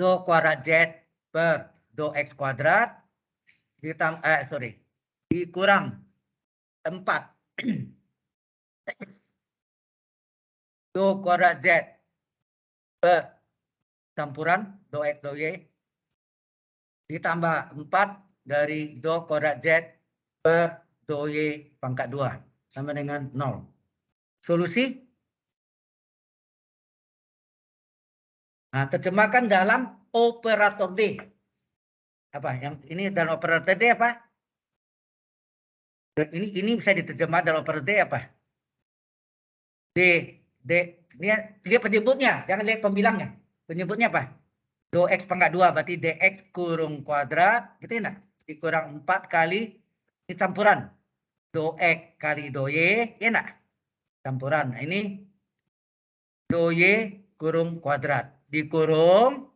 do kuadrat Z per do X kuadrat. Dikurang 4. Do kuadrat Z per campuran do X do Y ditambah 4 dari do kuadrat Z per do Y pangkat 2 sama dengan 0. Solusi? Nah, terjemahkan dalam operator D. Apa? Yang ini dalam operator D apa? Ini bisa diterjemah dalam operator D apa? D. Dia penyebutnya, jangan lihat pembilangnya. Penyebutnya apa? Do X pangkat 2 berarti dx kurung kuadrat, gitu ya. Dikurang 4 kali ini campuran. Do X kali do Y, ya enggak? Campuran. Nah, ini do Y kurung kuadrat. Dikurung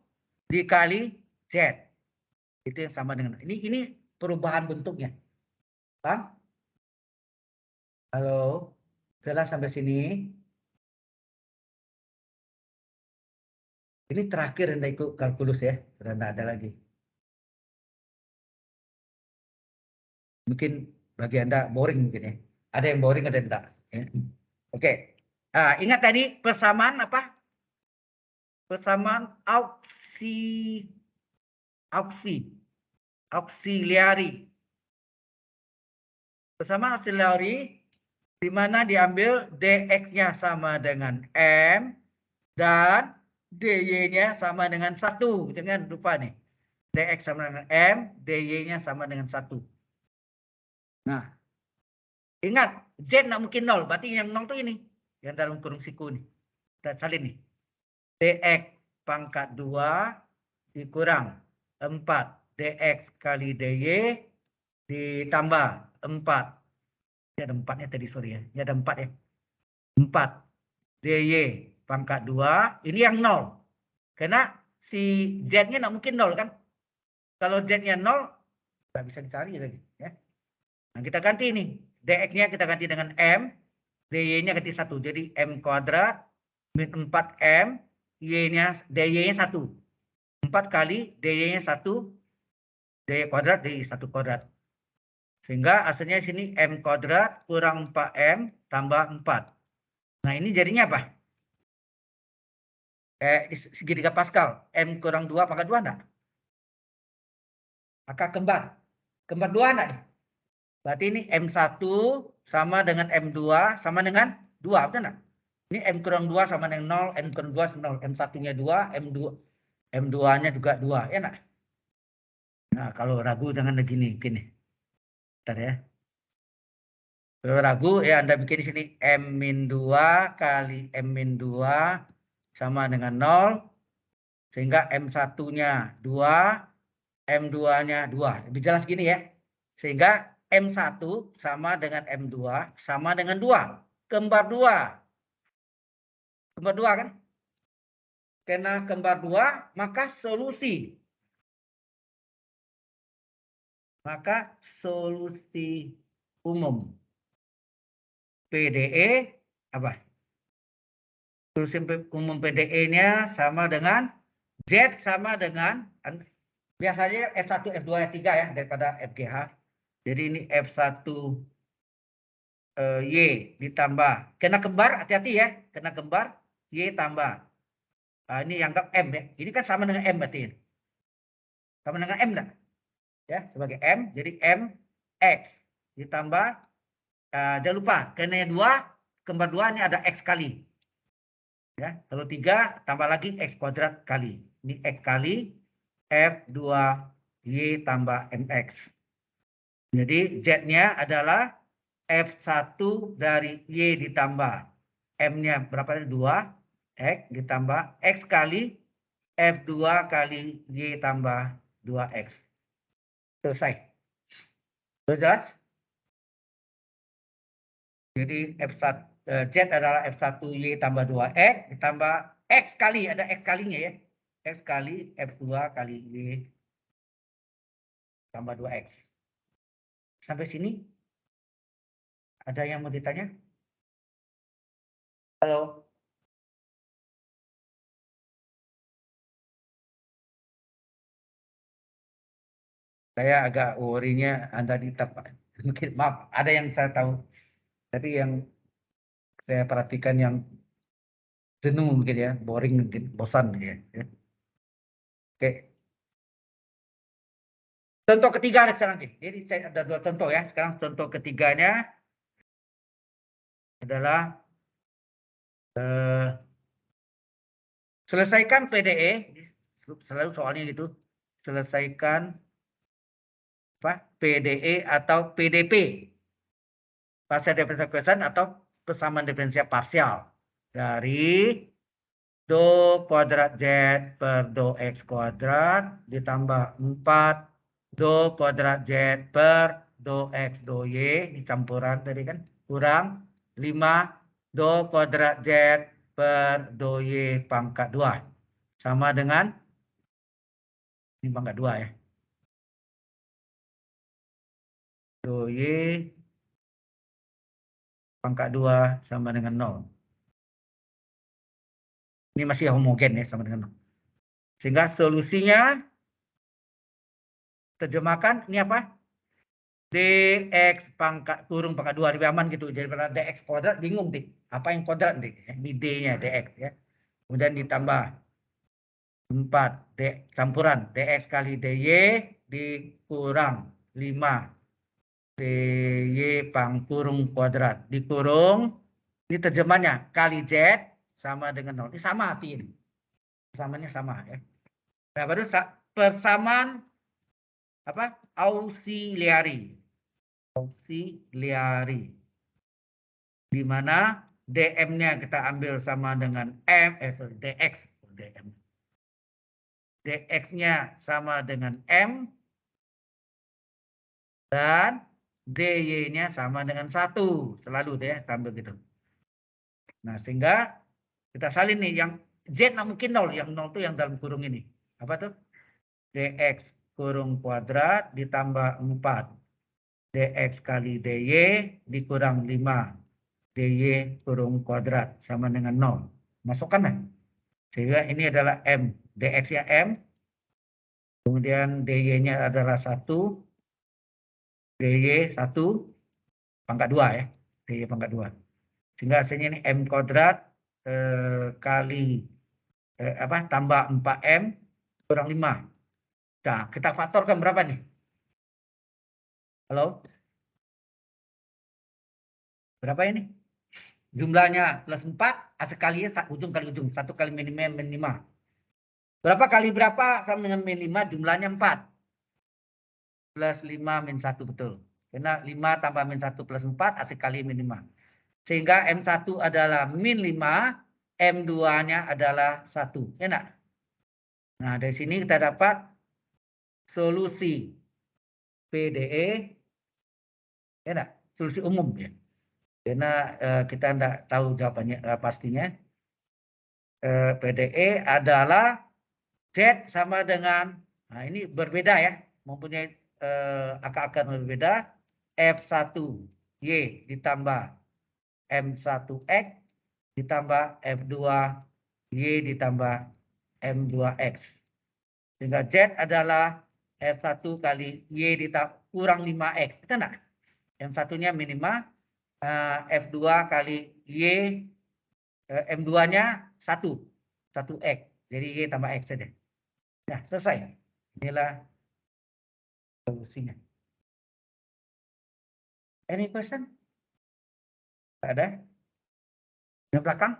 dikali Z. Itu yang sama dengan ini perubahan bentuknya. Paham? Halo? Jelas sampai sini? Ini terakhir Anda ikut kalkulus ya. Sudah tidak ada lagi. Mungkin bagi Anda boring mungkin ya. Ada yang boring, ada yang tidak. Ya. Oke. Nah, ingat tadi persamaan apa? Persamaan auxiliary. Persamaan auxiliary di mana diambil dx-nya sama dengan m dan dy-nya sama dengan 1. Jangan lupa nih. Dx sama dengan m, dy-nya sama dengan 1. Nah, ingat, Z nggak mungkin 0. Berarti yang 0 itu ini. Yang dalam kurung siku nih. Kita salin nih. Dx pangkat 2 dikurang 4 dx kali dy ditambah 4. Ini ada 4-nya tadi, sorry ya. Ini ada 4 ya. 4 dy pangkat 2. Ini yang 0. Karena si Z-nya nggak mungkin 0 kan. Kalau Z-nya 0, nggak bisa dicari lagi. Ya. Nah, kita ganti ini. Dx-nya kita ganti dengan M. dy-nya ganti 1. Jadi M kuadrat min 4M. dy-nya 1. 4 kali dy-nya 1. Dy kuadrat dari 1 kuadrat. Sehingga hasilnya sini M kuadrat kurang 4M tambah 4. Nah, ini jadinya apa? Segitiga Pascal. M kurang 2 pangkat 2 enggak? Maka kembar. Kembar 2 enggak nih? Berarti ini M1 sama dengan M2 sama dengan 2. Betul enggak? Ini M kurang 2 sama dengan 0. M kurang 2 sama 0. M1-nya 2. M2-nya juga 2. Ya enggak? Nah, kalau ragu jangan begini. Gini. Bentar ya. Kalau ragu ya Anda bikin di sini M-2 kali M-2 sama dengan 0. Sehingga M1-nya 2, M2-nya 2. Lebih jelas gini ya. Sehingga M1 sama dengan M2 sama dengan 2. Kembar 2. Kembar 2 kan? Karena kembar 2 maka solusi. Maka solusi umum PDE apa? Solusi umum PDE-nya sama dengan Z sama dengan biasanya F1, F2, F3 ya daripada FGH. Jadi ini F1 Y ditambah. Kena kembar, hati-hati ya. Kena kembar, Y tambah. Nah, ini yang anggap M ya. Ini kan sama dengan M berarti. Sama dengan M enggak? Ya, sebagai M. Jadi M X ditambah. Jangan lupa, kena 2, kembar 2 ini ada X kali. Ya, kalau 3 tambah lagi X kuadrat kali. Ini X kali F2Y tambah MX. Jadi Z-nya adalah F1 dari Y ditambah M-nya berapa? 2. X ditambah X kali F2 kali Y tambah 2X. Selesai. Sudah jelas? Jadi F1 Z adalah F1Y tambah 2X ditambah X kali, ada X kalinya ya. X kali F2 kali Y tambah 2X. Sampai sini ada yang mau ditanya? Halo? Saya agak worry-nya Anda ditebak. Mungkin maaf, ada yang saya tahu. Tapi yang saya perhatikan yang jenuh mungkin ya, boring mungkin, bosan ya. Oke. Contoh ketiga sekarang. Jadi saya ada dua contoh ya. Sekarang contoh ketiganya adalah selesaikan PDE. Selalu soalnya gitu. Selesaikan apa? PDE atau PDP. Partial differential equation atau persamaan diferensial parsial dari do kuadrat Z per do X kuadrat ditambah 4 do kuadrat Z per do X do Y, ini campuran tadi kan, kurang 5 do kuadrat Z per do Y pangkat 2. Sama dengan, ini pangkat 2 ya. Do Y pangkat 2 sama dengan 0. Ini masih homogen ya, sama dengan 0. Sehingga solusinya, terjemahkan, ini apa? Dx pangkat kurung pangkat 2 lebih aman gitu. Jadi pada dx kuadrat bingung nih. Apa yang kuadrat nih? Ini d-nya dx ya. Kemudian ditambah 4 d campuran dx kali dy dikurang 5 dy pang kurung kuadrat dikurung, ini terjemahnya kali z sama dengan 0. Ini sama artinya. Persamanya sama ya. Nah, baru persamaan apa? Auxiliary. Auxiliary. Di mana dm-nya kita ambil sama dengan dx. dx-nya sama dengan m dan dy-nya sama dengan 1. Selalu deh tampil gitu. Nah, sehingga kita salin nih yang z mungkin 0, yang 0 itu yang dalam kurung ini. Apa tuh? Dx kurung kuadrat ditambah 4 dx kali dy dikurang 5 dy kurung kuadrat sama dengan 0. Masukkan lah. Sehingga ini adalah m. Dx-nya m. Kemudian dy-nya adalah 1. dy 1 pangkat 2 ya. dy pangkat 2. Sehingga hasilnya ini m kuadrat kali apa tambah 4m kurang 5. Nah, kita faktorkan berapa nih? Halo? Berapa ini? Jumlahnya plus 4, sekalinya ujung kali ujung. 1 kali min 5. Berapa kali berapa sama dengan min 5? Jumlahnya 4. Plus 5 min 1, betul. Karena 5 tambah min 1 plus 4, asik kali min 5. Sehingga M1 adalah min 5, M2-nya adalah 1. Ya enggak? Nah, dari sini kita dapat solusi PDE. Ya enggak? Solusi umum ya. Karena kita enggak tahu jawabannya pastinya. PDE adalah Z sama dengan, nah ini berbeda ya. Mempunyai akar-akar berbeda. F1Y ditambah M1X ditambah F2Y ditambah M2X. Sehingga Z adalah F1 kali Y ditambah kurang 5X. Kita enggak? M1-nya minimal, F2 kali Y, M2-nya 1. 1X. Jadi Y tambah X saja. Nah, selesai. Inilah solusinya. Any question? Ada? Yang belakang?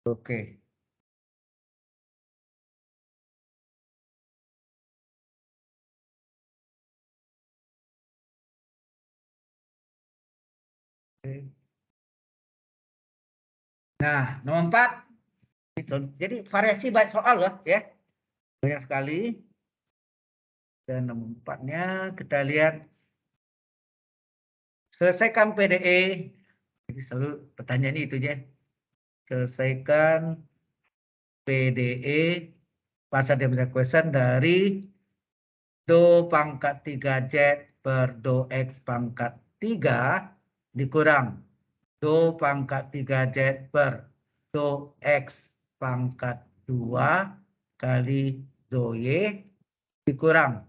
Oke. Nah, nomor 4. Jadi variasi banyak soal loh ya. Banyak sekali. Dan nomor 4-nya kita lihat selesaikan PDE. Jadi selalu pertanyaan itu aja. Selesaikan PDE partial differential equation dari do pangkat 3Z per do X pangkat 3 dikurang do pangkat 3Z per do X pangkat 2 kali do Y dikurang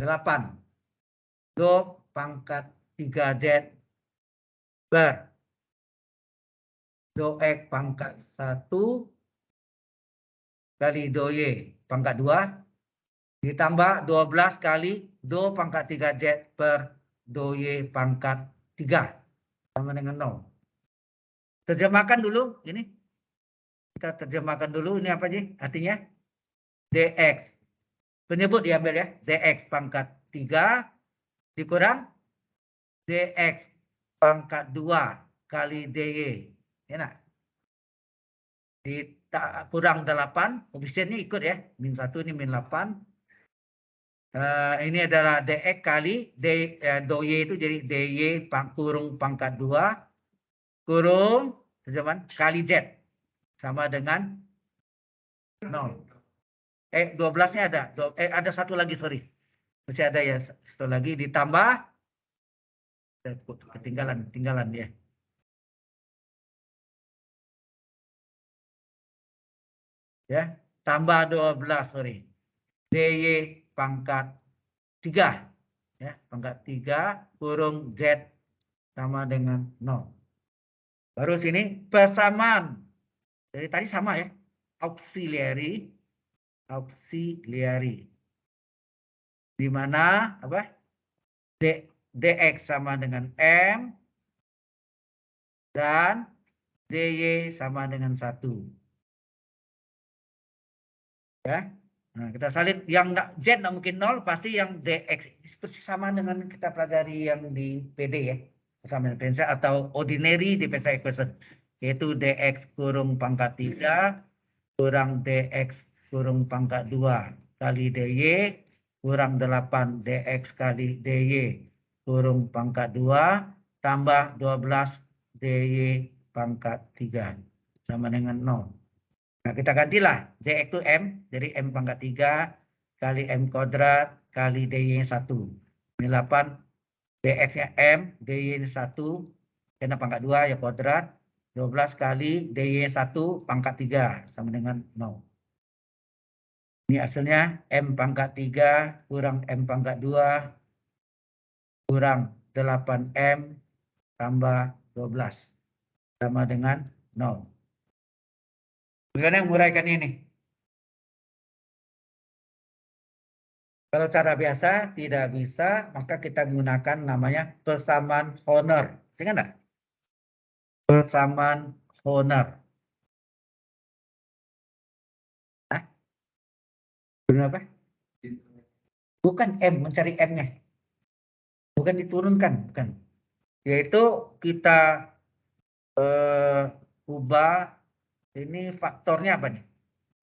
8 do pangkat 3Z per do X pangkat 1 kali do Y pangkat 2 ditambah 12 kali do pangkat 3Z per do Y pangkat 3 sama dengan 0. Terjemahkan dulu ini. Kita terjemahkan dulu ini apa sih artinya? DX. Penyebut diambil ya. DX pangkat 3 dikurang DX pangkat 2 kali DY. Enak. Kurang 8. Koefisiennya ikut ya. Min 1 ini min 8. Ini adalah DX kali do Y itu jadi DY kurung pangkat 2 kurung kali Z sama dengan 0. 12-nya ada. Ada satu lagi, sorry. Masih ada ya satu lagi ditambah ketinggalan ya. Ya, tambah 12, sorry. DY pangkat 3 ya, pangkat 3 kurung Z sama dengan 0. Baru sini persamaan. Dari tadi sama ya. Auxiliary di mana apa? DX sama dengan M dan DY sama dengan 1. Ya. Nah, kita salin yang Z nggak mungkin 0, pasti yang DX sama dengan kita pelajari yang di PD ya. Persamaan differential atau ordinary differential equation, yaitu DX kurung pangkat 3 kurang DX kurung pangkat 2 kali DY kurang 8 DX kali DY kurung pangkat 2 tambah 12 DY pangkat 3 sama dengan 0. Nah, kita gantilah DX itu M, jadi M pangkat 3 kali M kuadrat kali DY 1. Ini 8, DX-nya M, DY 1, karena pangkat 2 ya kuadrat, 12 kali DY 1 pangkat 3 sama dengan 0. Ini hasilnya M pangkat 3 kurang M pangkat 2 kurang 8M tambah 12 sama dengan 0. Bagaimana yang menguraikan ini? Kalau cara biasa tidak bisa, maka kita gunakan namanya persamaan Horner. Ingat nggak? Persamaan Horner. Hah? Apa? Bukan M, mencari M-nya. Bukan diturunkan, bukan. Yaitu kita ubah ini faktornya apa nih?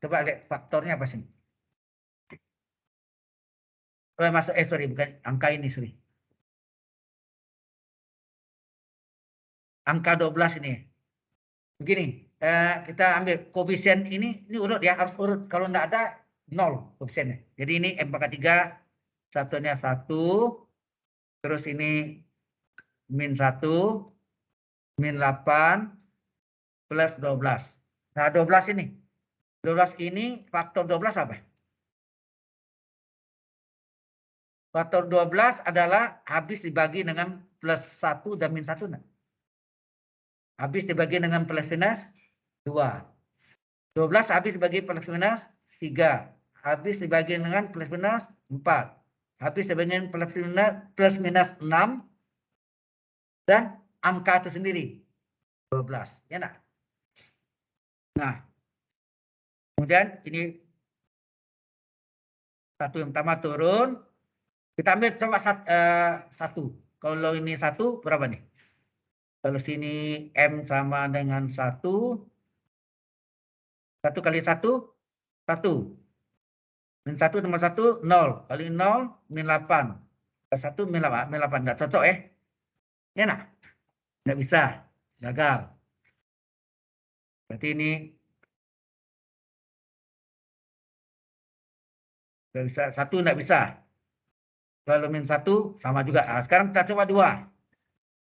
Coba lihat faktornya apa sih? Sorry, bukan angka ini, sorry. Angka 12 ini. Begini, kita ambil koefisien ini urut ya, harus urut. Kalau enggak ada, 0 koefisiennya. Jadi ini M pangkat 3, satunya 1, terus ini min 1, min 8, plus 12. Nah, 12 ini. 12 ini, faktor 12 apa? Faktor 12 adalah habis dibagi dengan plus 1 dan min 1. Nah. Habis dibagi dengan plus minus 2. 12 habis dibagi plus minus 3. Habis dibagi dengan plus minus 4. Habis dibagi dengan plus minus 6. Dan angka itu sendiri 12. Ya enggak? Nah. Kemudian ini satu yang pertama turun. Kita ambil coba 1. Kalau ini 1 berapa nih? Kalau sini M sama dengan 1. 1 kali 1, 1. Min 1 tambah 1, 0. Kali 0, min 8. 1 min 8. Nggak cocok ya? Ya nak? Nggak bisa. Gagal. Berarti ini nggak bisa. 1 nggak bisa. Kalau min 1 sama juga. Nah, sekarang kita coba 2.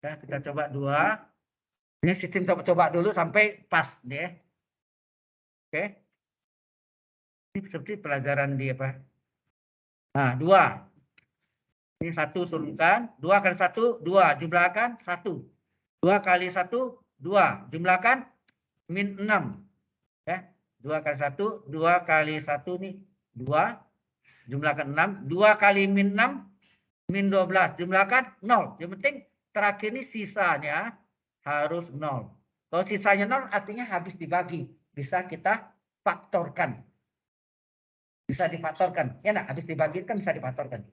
Ya, kita coba 2. Ini sistem coba dulu sampai pas nih ya. Oke. Ini seperti pelajaran di apa? Nah, 2. Ini 1 turunkan. 2 kali 1, 2. Jumlahkan 1. 2 kali 1, 2. Jumlahkan min 6. Ya. 2 kali 1, 2 kali 1 nih 2. Jumlahkan 6. 2 kali min 6, min 12. Jumlahkan 0. Yang penting terakhir ini sisanya harus 0. Kalau sisanya 0 artinya habis dibagi. Bisa kita faktorkan. Bisa difaktorkan. Ya nak, habis dibagi kan bisa difaktorkan.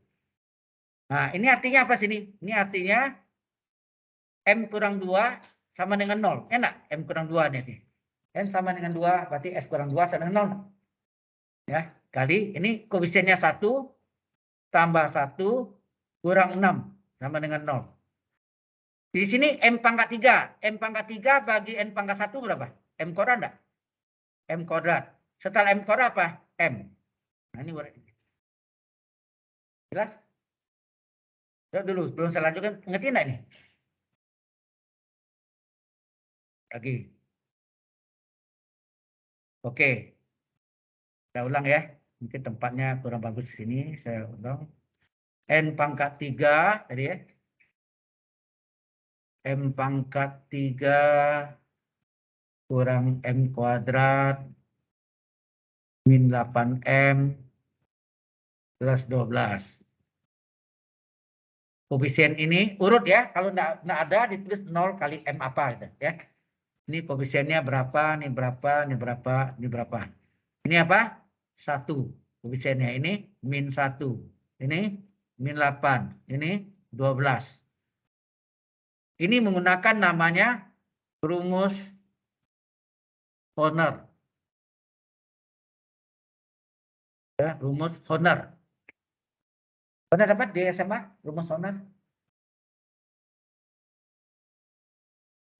Nah, ini artinya apa sini? Ini artinya M kurang 2 sama dengan 0. Enak, M kurang 2 nih. M sama dengan 2, berarti S kurang 2 sama dengan 0. Ya, kali ini koefisiennya 1 tambah 1 kurang 6 sama dengan 0. Di sini M pangkat 3. M pangkat 3 bagi N pangkat 1 berapa? M kuadrat enggak? M kuadrat. Setelah M kuadrat apa? M. Nah, ini jelas? Dulu, belum saya lanjutkan. Ngerti enggak ini? Lagi. Oke. Kita ulang ya. Mungkin tempatnya kurang bagus di sini. Saya ulang. N pangkat 3 tadi ya. M pangkat 3 kurang M kuadrat min 8M plus 12. Koefisien ini urut ya. Kalau enggak ada ditulis 0 kali M apa gitu ya. Ini koefisiennya berapa, ini berapa, ini berapa, ini berapa. Ini apa? 1. Koefisiennya ini min 1. Ini min 8. Ini 12. Ini menggunakan namanya rumus Horner. Ya, rumus Horner. Pernah dapat di SMA rumus Horner?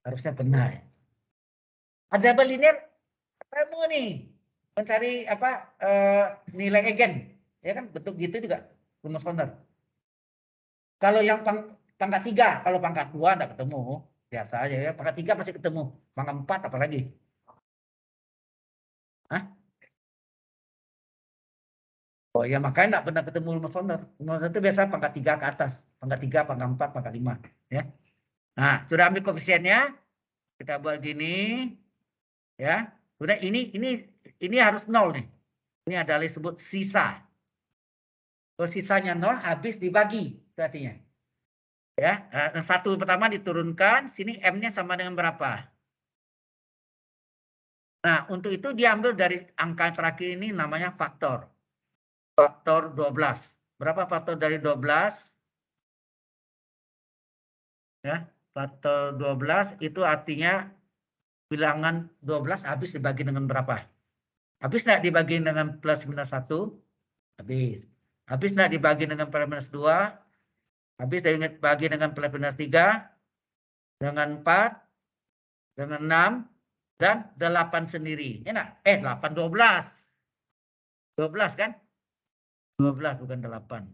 Harusnya benar. Aljabar linear kamu nih mencari apa nilai eigen, ya kan bentuk gitu juga rumus Horner. Kalau yang pangkat 3, kalau pangkat 2 enggak ketemu, biasa aja ya. Pangkat 3 pasti ketemu, pangkat 4 apalagi. Hah? Oh ya, makanya enggak pernah ketemu rumus Horner. Rumus Horner itu biasa pangkat 3 ke atas, pangkat 3, pangkat 4, pangkat 5, ya. Nah, sudah ambil koefisiennya, kita buat gini, ya. Udah ini harus 0 nih. Ini adalah disebut sisa. Kalau sisanya 0 habis dibagi itu artinya. Ya, yang satu pertama diturunkan, sini M-nya sama dengan berapa? Nah, untuk itu diambil dari angka terakhir ini namanya faktor. Faktor 12. Berapa faktor dari 12? Ya, faktor 12 itu artinya bilangan 12 habis dibagi dengan berapa? Habis enggak dibagi dengan plus minus 1? Habis. Habis enggak dibagi dengan plus minus 2? Habis dibagi dengan plus minus 3? Dengan 4? Dengan 6? Dan 8 sendiri. Enak? 8, 12. 12 kan? 12 bukan 8.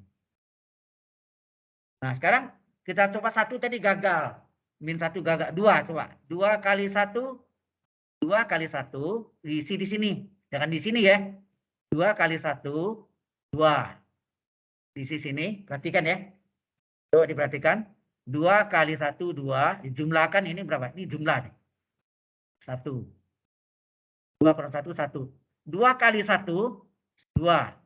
Nah, sekarang kita coba 1 tadi gagal. Min 1 gagal. 2 coba. 2 kali 1. 2 kali 1. Diisi di sini. Jangan di sini ya. 2 kali 1. 2. Diisi sini. Perhatikan ya. Coba diperhatikan. 2 kali 1, 2. Dijumlahkan ini berapa? Ini jumlah nih. 1. 2 kurang 1, 1. 2 kali 1, 2.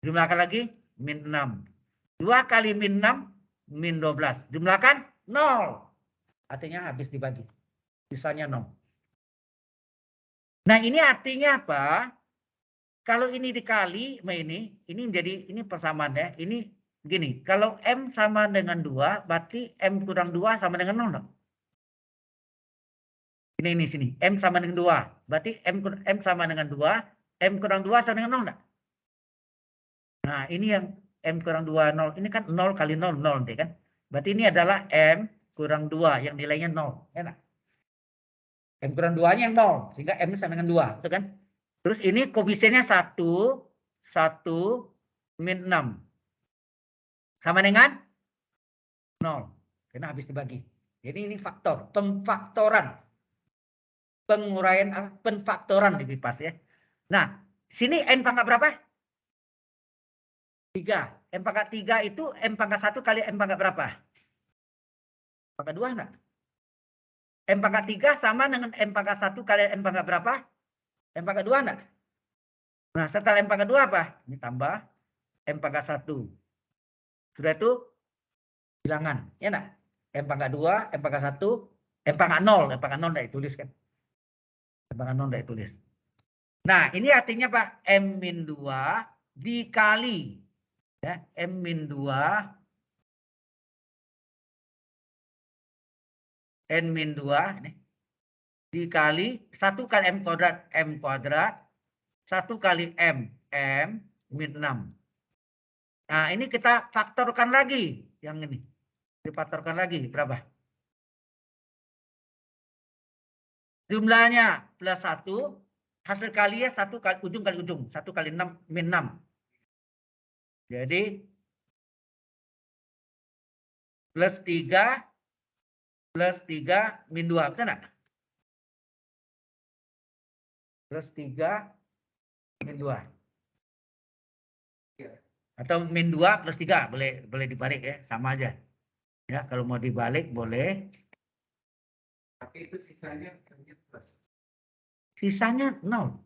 Jumlahkan lagi, min 6. 2 kali min 6, min 12. Jumlahkan 0. Artinya habis dibagi. Sisanya 0. Nah, ini artinya apa? Kalau ini dikali sama ini jadi ini persamaan ya. Ini begini, kalau M sama dengan 2, berarti M kurang 2 sama dengan 0. Ini sini. M sama dengan 2. Berarti M sama dengan 2. M kurang 2 sama dengan 0 enggak? Nah, ini yang M kurang 2, 0. Ini kan 0 kali 0, 0 nanti kan. Berarti ini adalah M kurang 2 yang nilainya 0. Ya enggak? M kurang 2-nya yang 0. Sehingga M sama dengan 2. Betul kan? Terus ini koefisiennya 1, 1, min 6. Sama dengan 0. Karena habis dibagi. Jadi ini faktor. Pemfaktoran. Penguraian apa? Penfaktoran di kipas ya. Nah, sini N pangkat berapa? 3. M pangkat 3 itu M pangkat 1 kali M pangkat berapa? Pangkat 2 enggak? M pangkat 3 sama dengan M pangkat 1 kali M pangkat berapa? M pangkat 2 enggak? Nah, setelah M pangkat 2 apa? Ini tambah M pangkat 1. Sudah itu bilangan. Ya enggak? M pangkat 2, M pangkat 1, M pangkat 0. M pangkat 0 enggak ditulis kan? M pangkat 0 enggak ditulis. Nah, ini artinya Pak, M-2 dikali ya, M-2 N-2 ini dikali 1 kali M kuadrat 1 kali M min 6. Nah, ini kita faktorkan lagi yang ini. Difaktorkan lagi berapa? Jumlahnya plus 1, hasil kalinya 1 kali ujung. 1 kali 6 min 6. Jadi plus 3 min 2. Betul enggak? Plus 3 min 2. Atau min 2 plus 3. Boleh dibalik ya. Sama aja. Ya, kalau mau dibalik boleh. Tapi itu sisanya plus. Sisanya 0.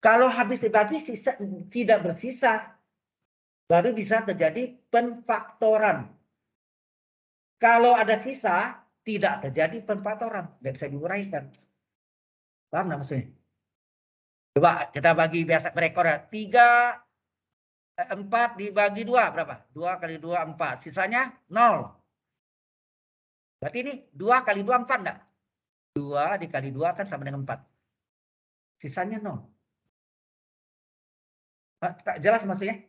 Kalau habis dibagi sisa, tidak bersisa. Baru bisa terjadi penfaktoran. Kalau ada sisa, tidak terjadi penfaktoran. Tidak bisa diuraikan. Paham nggak maksudnya? Coba kita bagi biasa berekor ya. 4 dibagi 2 berapa? 2 kali 2, 4. Sisanya 0. Berarti ini 2 kali 2, 4 enggak? 2 dikali 2 kan sama dengan 4. Sisanya 0. Jelas maksudnya?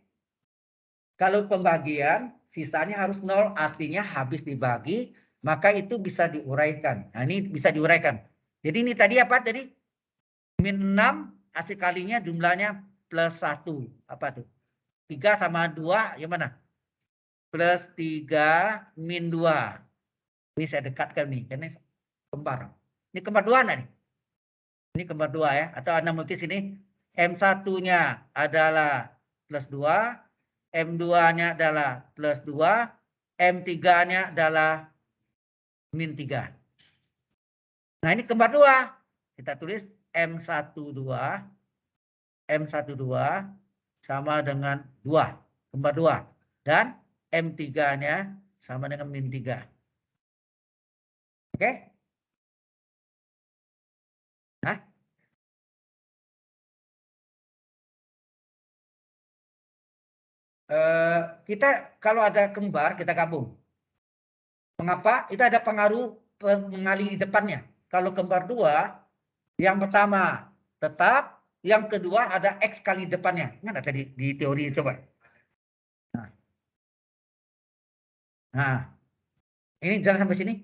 Kalau pembagian, sisanya harus 0, artinya habis dibagi, maka itu bisa diuraikan. Nah, ini bisa diuraikan. Jadi ini tadi apa tadi? Min 6, hasil kalinya jumlahnya plus 1. Apa tuh? 3 sama 2, yang mana? Plus 3 min 2. Ini saya dekatkan nih, karena kembar. Ini kembar 2 nih. Ini kembar 2 ya. Atau Anda mungkin sini, M1-nya adalah plus 2, M2-nya adalah plus 2, M3-nya adalah min 3. Nah, ini kembar 2. Kita tulis M12 sama dengan 2. Kembar 2. Dan M3-nya sama dengan min 3. Oke? Nah, kita kalau ada kembar, kita gabung. Mengapa? Itu ada pengaruh mengalir di depannya. Kalau kembar 2, yang pertama tetap, yang kedua ada X kali depannya. Ingat tadi di teori coba. Nah, ini jalan sampai sini.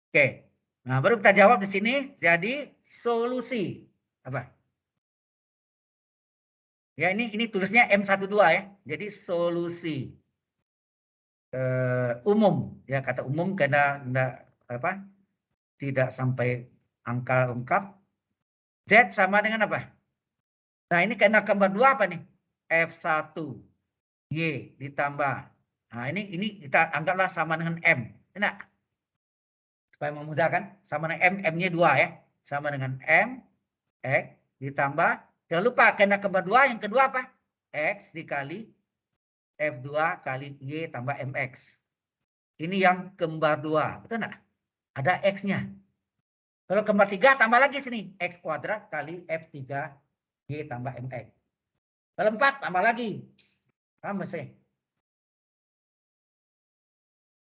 Oke. Nah, baru kita jawab di sini. Jadi solusi apa? Ya, ini tulisnya M12 ya. Jadi solusi umum ya, kata umum karena enggak apa? Tidak sampai angka lengkap. Z sama dengan apa? Nah, ini karena kembar 2 apa nih? F1 Y ditambah. Nah, ini kita anggaplah sama dengan M. Enak? Supaya memudahkan, sama dengan M, M-nya 2 ya. Sama dengan M, X ditambah. Jangan lupa, karena kembar 2 yang kedua apa? X dikali F2 kali Y tambah MX. Ini yang kembar 2. Betul enggak? Ada X-nya. Kalau kembar 3 tambah lagi sini. X kuadrat kali F3 Y tambah MX. Kalau 4 tambah lagi. Paham sih?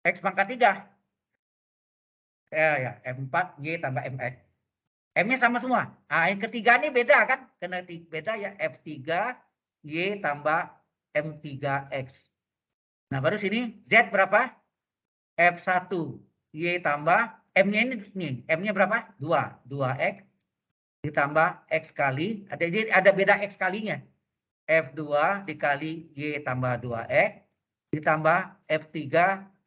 X pangkat 3. Ya, F4 Y tambah MX. M-nya sama semua. Nah, yang ketiga ini beda kan? Karena beda ya, F3Y tambah M3X. Nah, baru sini Z berapa? F1Y tambah M-nya ini, M-nya berapa? 2. 2X ditambah X kali. Ada beda X kalinya. F2 dikali Y tambah 2X ditambah F3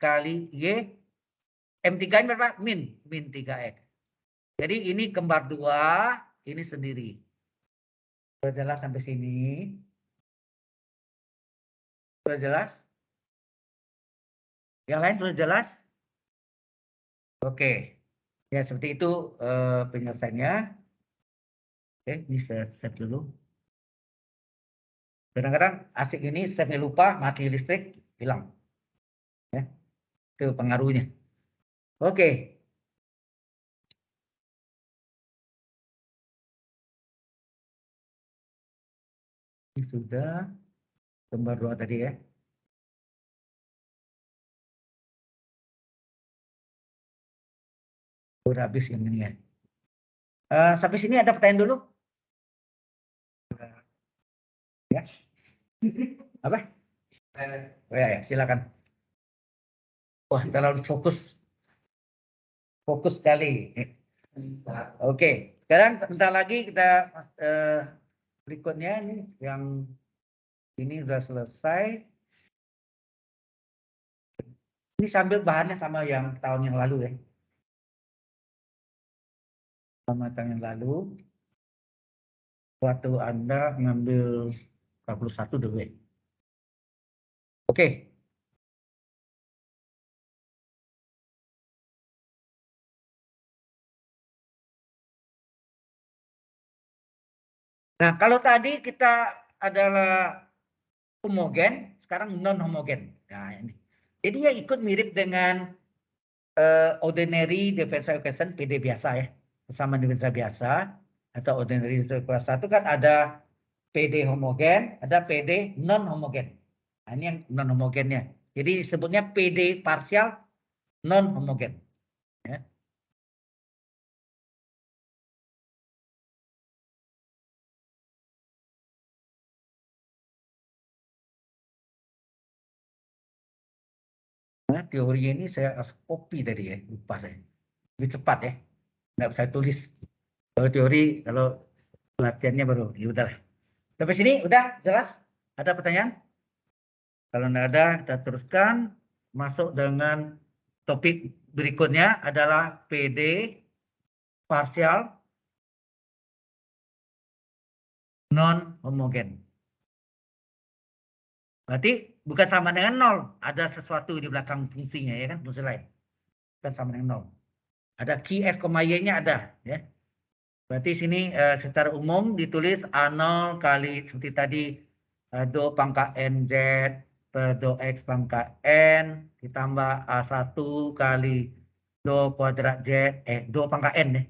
kali Y. M3 ini berapa? Min 3X. Jadi ini kembar 2, ini sendiri. Sudah jelas sampai sini? Sudah jelas? Yang lain sudah jelas? Oke. Ya, seperti itu penyelesaiannya. Oke, ini saya save dulu. Kadang-kadang asik ini save lupa, mati listrik, hilang. Ya, itu pengaruhnya. Oke. Ini sudah gambar 2 tadi ya. Udah habis yang ini ya. Sampai sini ada pertanyaan dulu? Ya. Apa? Oh ya, silakan. Wah, terlalu fokus. Fokus sekali. Oke, sekarang sebentar lagi kita berikutnya ini yang ini sudah selesai. Ini sambil bahannya sama yang tahun yang lalu ya. Sama tahun yang lalu. Waktu Anda ngambil 41 dulu ya. Oke. Nah, kalau tadi kita adalah homogen, sekarang non homogen. Nah, ini. Jadi ya ikut mirip dengan ordinary differential equation PD biasa ya. Kesamaan differential biasa atau ordinary differential kelas 1 kan ada PD homogen, ada PD non homogen. Nah, ini yang non homogennya. Jadi disebutnya PD parsial non homogen. Ya. Nah, teori ini saya harus copy tadi ya, lupa saya. Lebih cepat ya, nggak bisa tulis. Kalau teori, kalau latihannya baru, ya udahlah. Sampai sini udah jelas? Ada pertanyaan? Kalau nggak ada, kita teruskan. Masuk dengan topik berikutnya adalah PD parsial non homogen. Berarti bukan sama dengan nol. Ada sesuatu di belakang fungsinya ya kan, fungsi lain. Bukan sama dengan nol. Ada Q, F, Y-nya ada ya. Berarti sini secara umum ditulis A0 kali seperti tadi do pangkat NZ per do X pangkat N ditambah A1 kali do kuadrat Z, do pangkat N ya.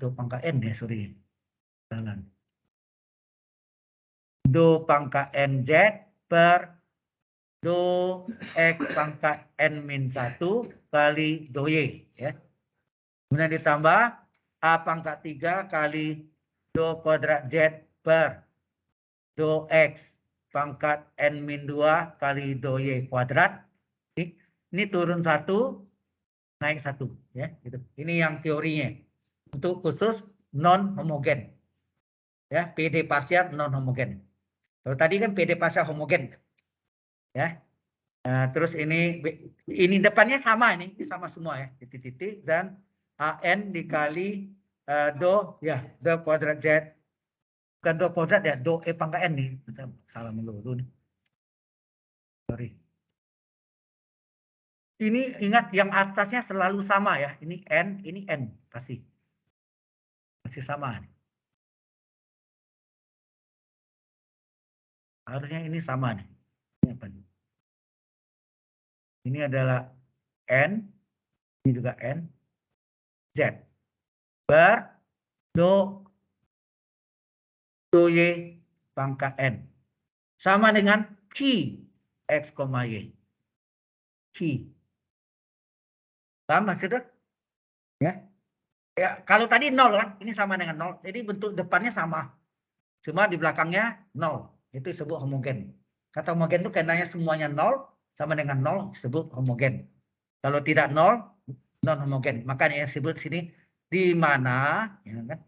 Do pangkat N ya, sorry. Jalan. Do pangkat NZ per do X pangkat N min 1 kali do Y. Ya. Kemudian ditambah A pangkat 3 kali do kuadrat Z per do X pangkat N min 2 kali do Y kuadrat. Ini turun 1, naik 1. Ya, gitu. Ini yang teorinya. Untuk khusus non homogen. Ya, PD parsial non homogen. Kalau tadi kan PD parsial homogen. Ya. Nah, terus ini depannya sama ini sama semua ya, titik-titik dan AN dikali do ya do kuadrat Z, bukan do kuadrat ya, do E pangkat N nih, salah melulu nih, sorry. Ini ingat yang atasnya selalu sama ya, ini N pasti sama nih. Harusnya ini sama nih. Ini apa nih? Ini adalah N, ini juga N, Z. Bar, do 2Y pangkat N. Sama dengan Q X, Y. Q. Sama sudah? Ya. Ya, kalau tadi 0 kan, ini sama dengan 0. Jadi bentuk depannya sama. Cuma di belakangnya 0. Itu disebut homogen. Kata homogen itu karena semuanya 0 sama dengan 0 disebut homogen. Kalau tidak 0, non homogen. Makanya disebut sini di mana ya kan?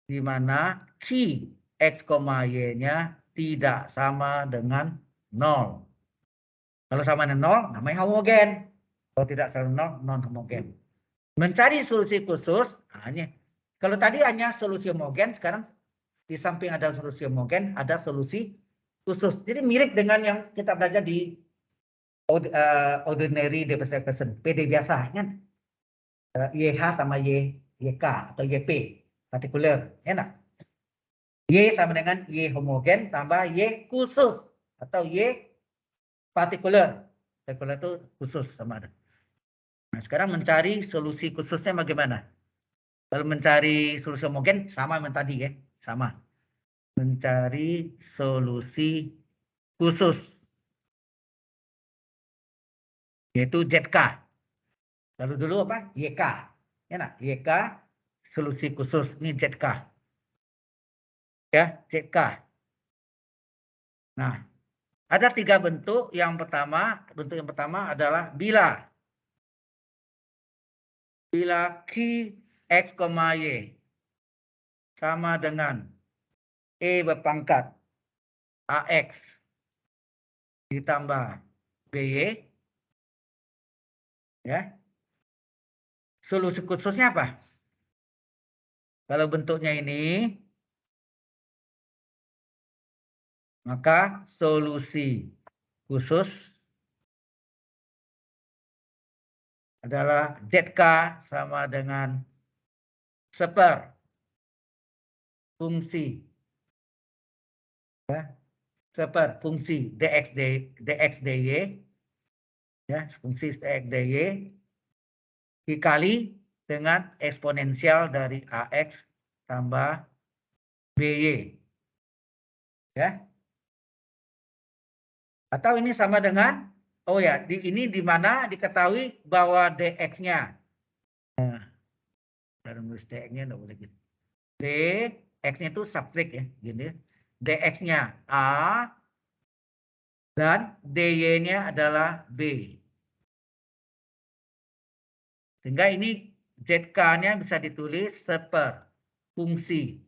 Di mana Q X, Y-nya tidak sama dengan 0. Kalau sama dengan 0 namanya homogen. Kalau tidak sama dengan 0 non homogen. Mencari solusi khusus hanya kalau tadi hanya solusi homogen, sekarang di samping ada solusi homogen, ada solusi khusus. Jadi mirip dengan yang kita belajar di ordinary differential equation, PD biasa kan. YH tambah YK atau YP, partikular, enak. Y sama dengan Y homogen tambah Y khusus atau Y partikular. Partikular itu khusus sama ada. Nah, sekarang mencari solusi khususnya bagaimana? Kalau mencari solusi homogen sama dengan tadi ya, sama. Mencari solusi khusus yaitu ZK. Lalu dulu apa? YK. Enak, YK solusi khusus ini ZK. Ya, ZK. Nah, ada 3 bentuk. Bentuk yang pertama adalah bila Q X, Y sama dengan E berpangkat AX ditambah BY, ya. Solusi khususnya apa? Kalau bentuknya ini, maka solusi khusus adalah ZK sama dengan seper fungsi ya, seper fungsi dx dy ya, fungsi dx dy dikali dengan eksponensial dari AX tambah BY ya. Atau ini sama dengan oh ya, ini di mana diketahui bahwa dx-nya. Nah, dalam nulis dx-nya enggak boleh gitu. dx-nya itu subtrak ya, gini. dx-nya A dan dy-nya adalah B. Sehingga ini ZK-nya bisa ditulis seper fungsi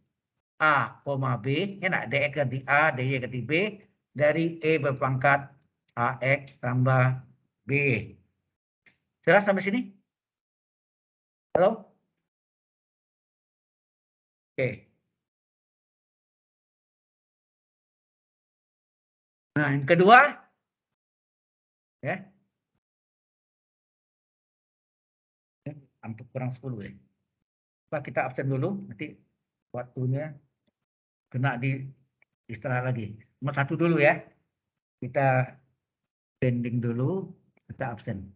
A, B, enak, dx ganti A, dy ganti B, dari E berpangkat AX tambah B. Jelas sampai sini? Halo? Oke. Nah, yang kedua, ya, hampir kurang 10 ya. Coba kita absen dulu, nanti waktunya kena di istirahat lagi. Nomor 1 dulu ya. Kita pending dulu, kita absen.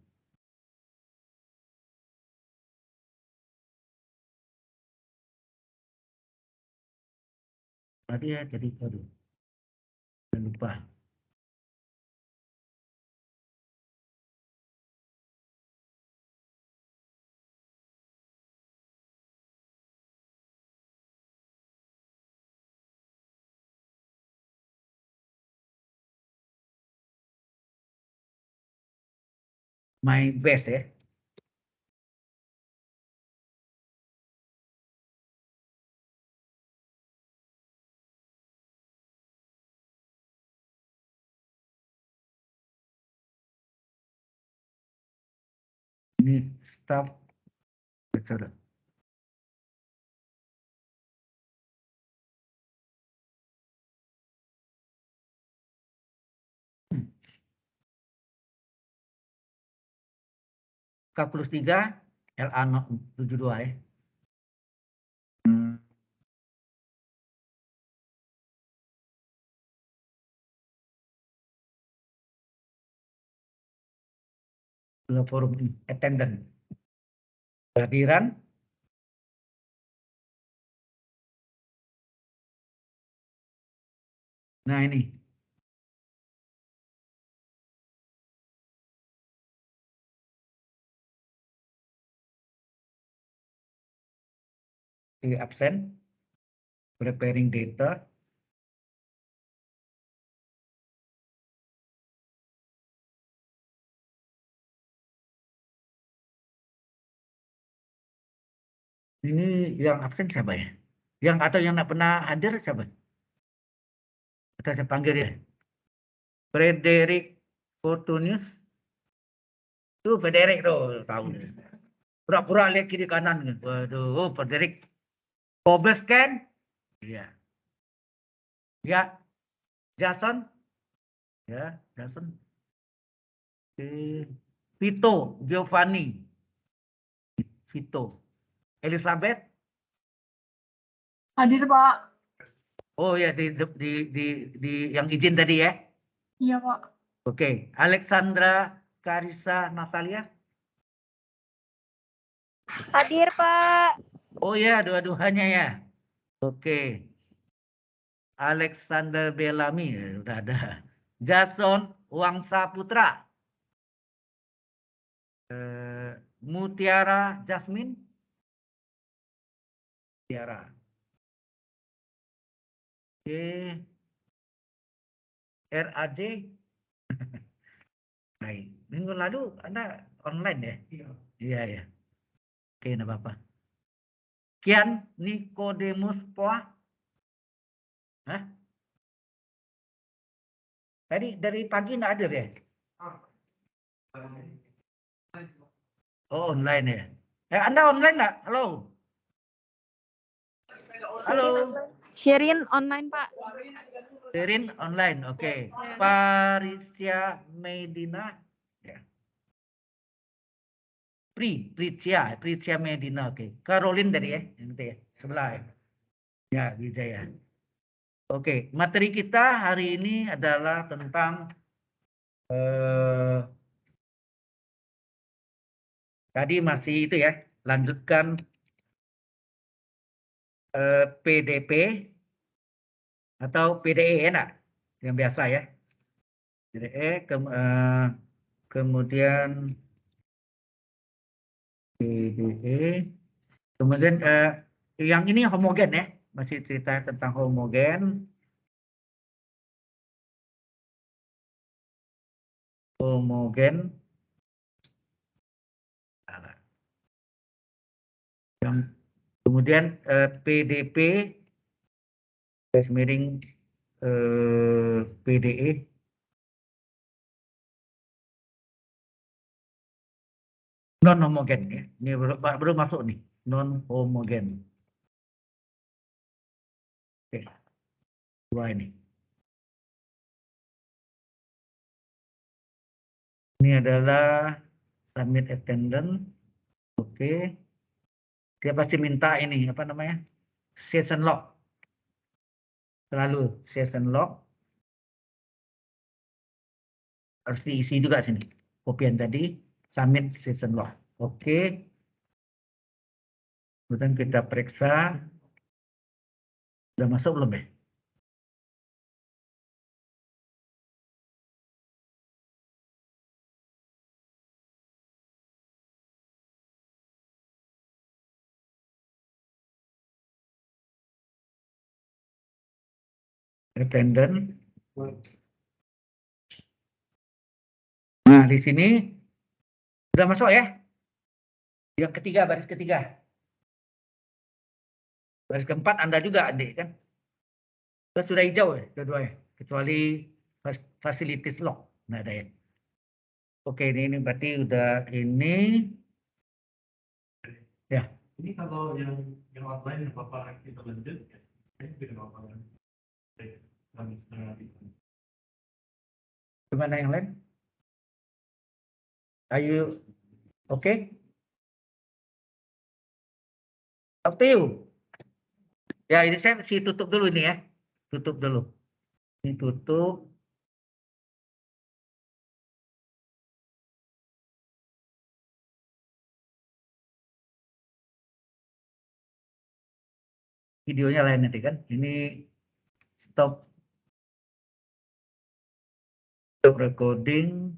Tadi ya, jadi aduh, jangan lupa. My best ya. Ini stop lecture. Kalkulus 3 LA 72 ya. Forum attendant. Kehadiran Nah ini. Di absen. Preparing data. Ini yang absen siapa ya? Yang atau yang nggak pernah hadir siapa? Atau saya panggil ya? Frederick Fortunius. Tuh Frederick tuh tahu. Pura-pura lihat kiri kanan. Waduh, Frederick. Kobles kan? Iya. Ya, Jason. Ya, Jason. Vito, Giovanni. Vito. Elizabeth. Hadir, Pak. Oh ya, di yang izin tadi ya. Iya, Pak. Oke, Alexandra Karisa Natalia. Hadir, Pak. Oh ya, dua-duanya ya. Oke. Alexander Bellamy, udah ada. Jason Wangsa Putra. Mutiara Jasmine. Mutiara. Oke. RAJ. Baik. Minggu lalu Anda online ya? Iya, ya. Oke, enggak apa-apa. Kian Nicodemus Poa. Hah? Tadi dari pagi enggak ada ya? Oh, online ya. Anda online enggak? Halo. Halo. Sherin online, Pak. Sherin online. Oke. Parisya Medina. Ya. Pricia Medina. Oke. Caroline tadi ya. Yang itu ya. Sebelah ya. Ya, Wijaya. Oke, materi kita hari ini adalah tentang tadi masih itu ya, lanjutkan PDP atau PDE enak, yang biasa ya. PDE kemudian PDE, kemudian yang ini homogen ya, masih cerita tentang homogen. Homogen. Yang kemudian PDP garis miring PDE non homogen ya. Ini baru masuk nih, non homogen. Oke. Dua ini. Ini adalah submit attendance. Oke. Dia pasti minta ini apa namanya? Session log. Selalu session log. Harus diisi juga sini. Kopian tadi submit session log. Oke. Kemudian kita periksa. Sudah masuk belum ya? Attendance. Nah, di sini sudah masuk ya. Yang ketiga, baris ketiga. Baris keempat Anda juga, adik kan? Sudah hijau ya, kedua-duanya. Kecuali facilities log. Nggak ada ya. Oke, ini berarti udah ini. Ya. Ini kalau yang offline Bapak kita lanjut, ya, tidak apa-apa. Gimana yang lain? Ayo, oke? Up to you. Ya, ini saya tutup dulu ini ya. Tutup dulu. Ini tutup. Videonya lain nanti kan. Ini stop Stop recording.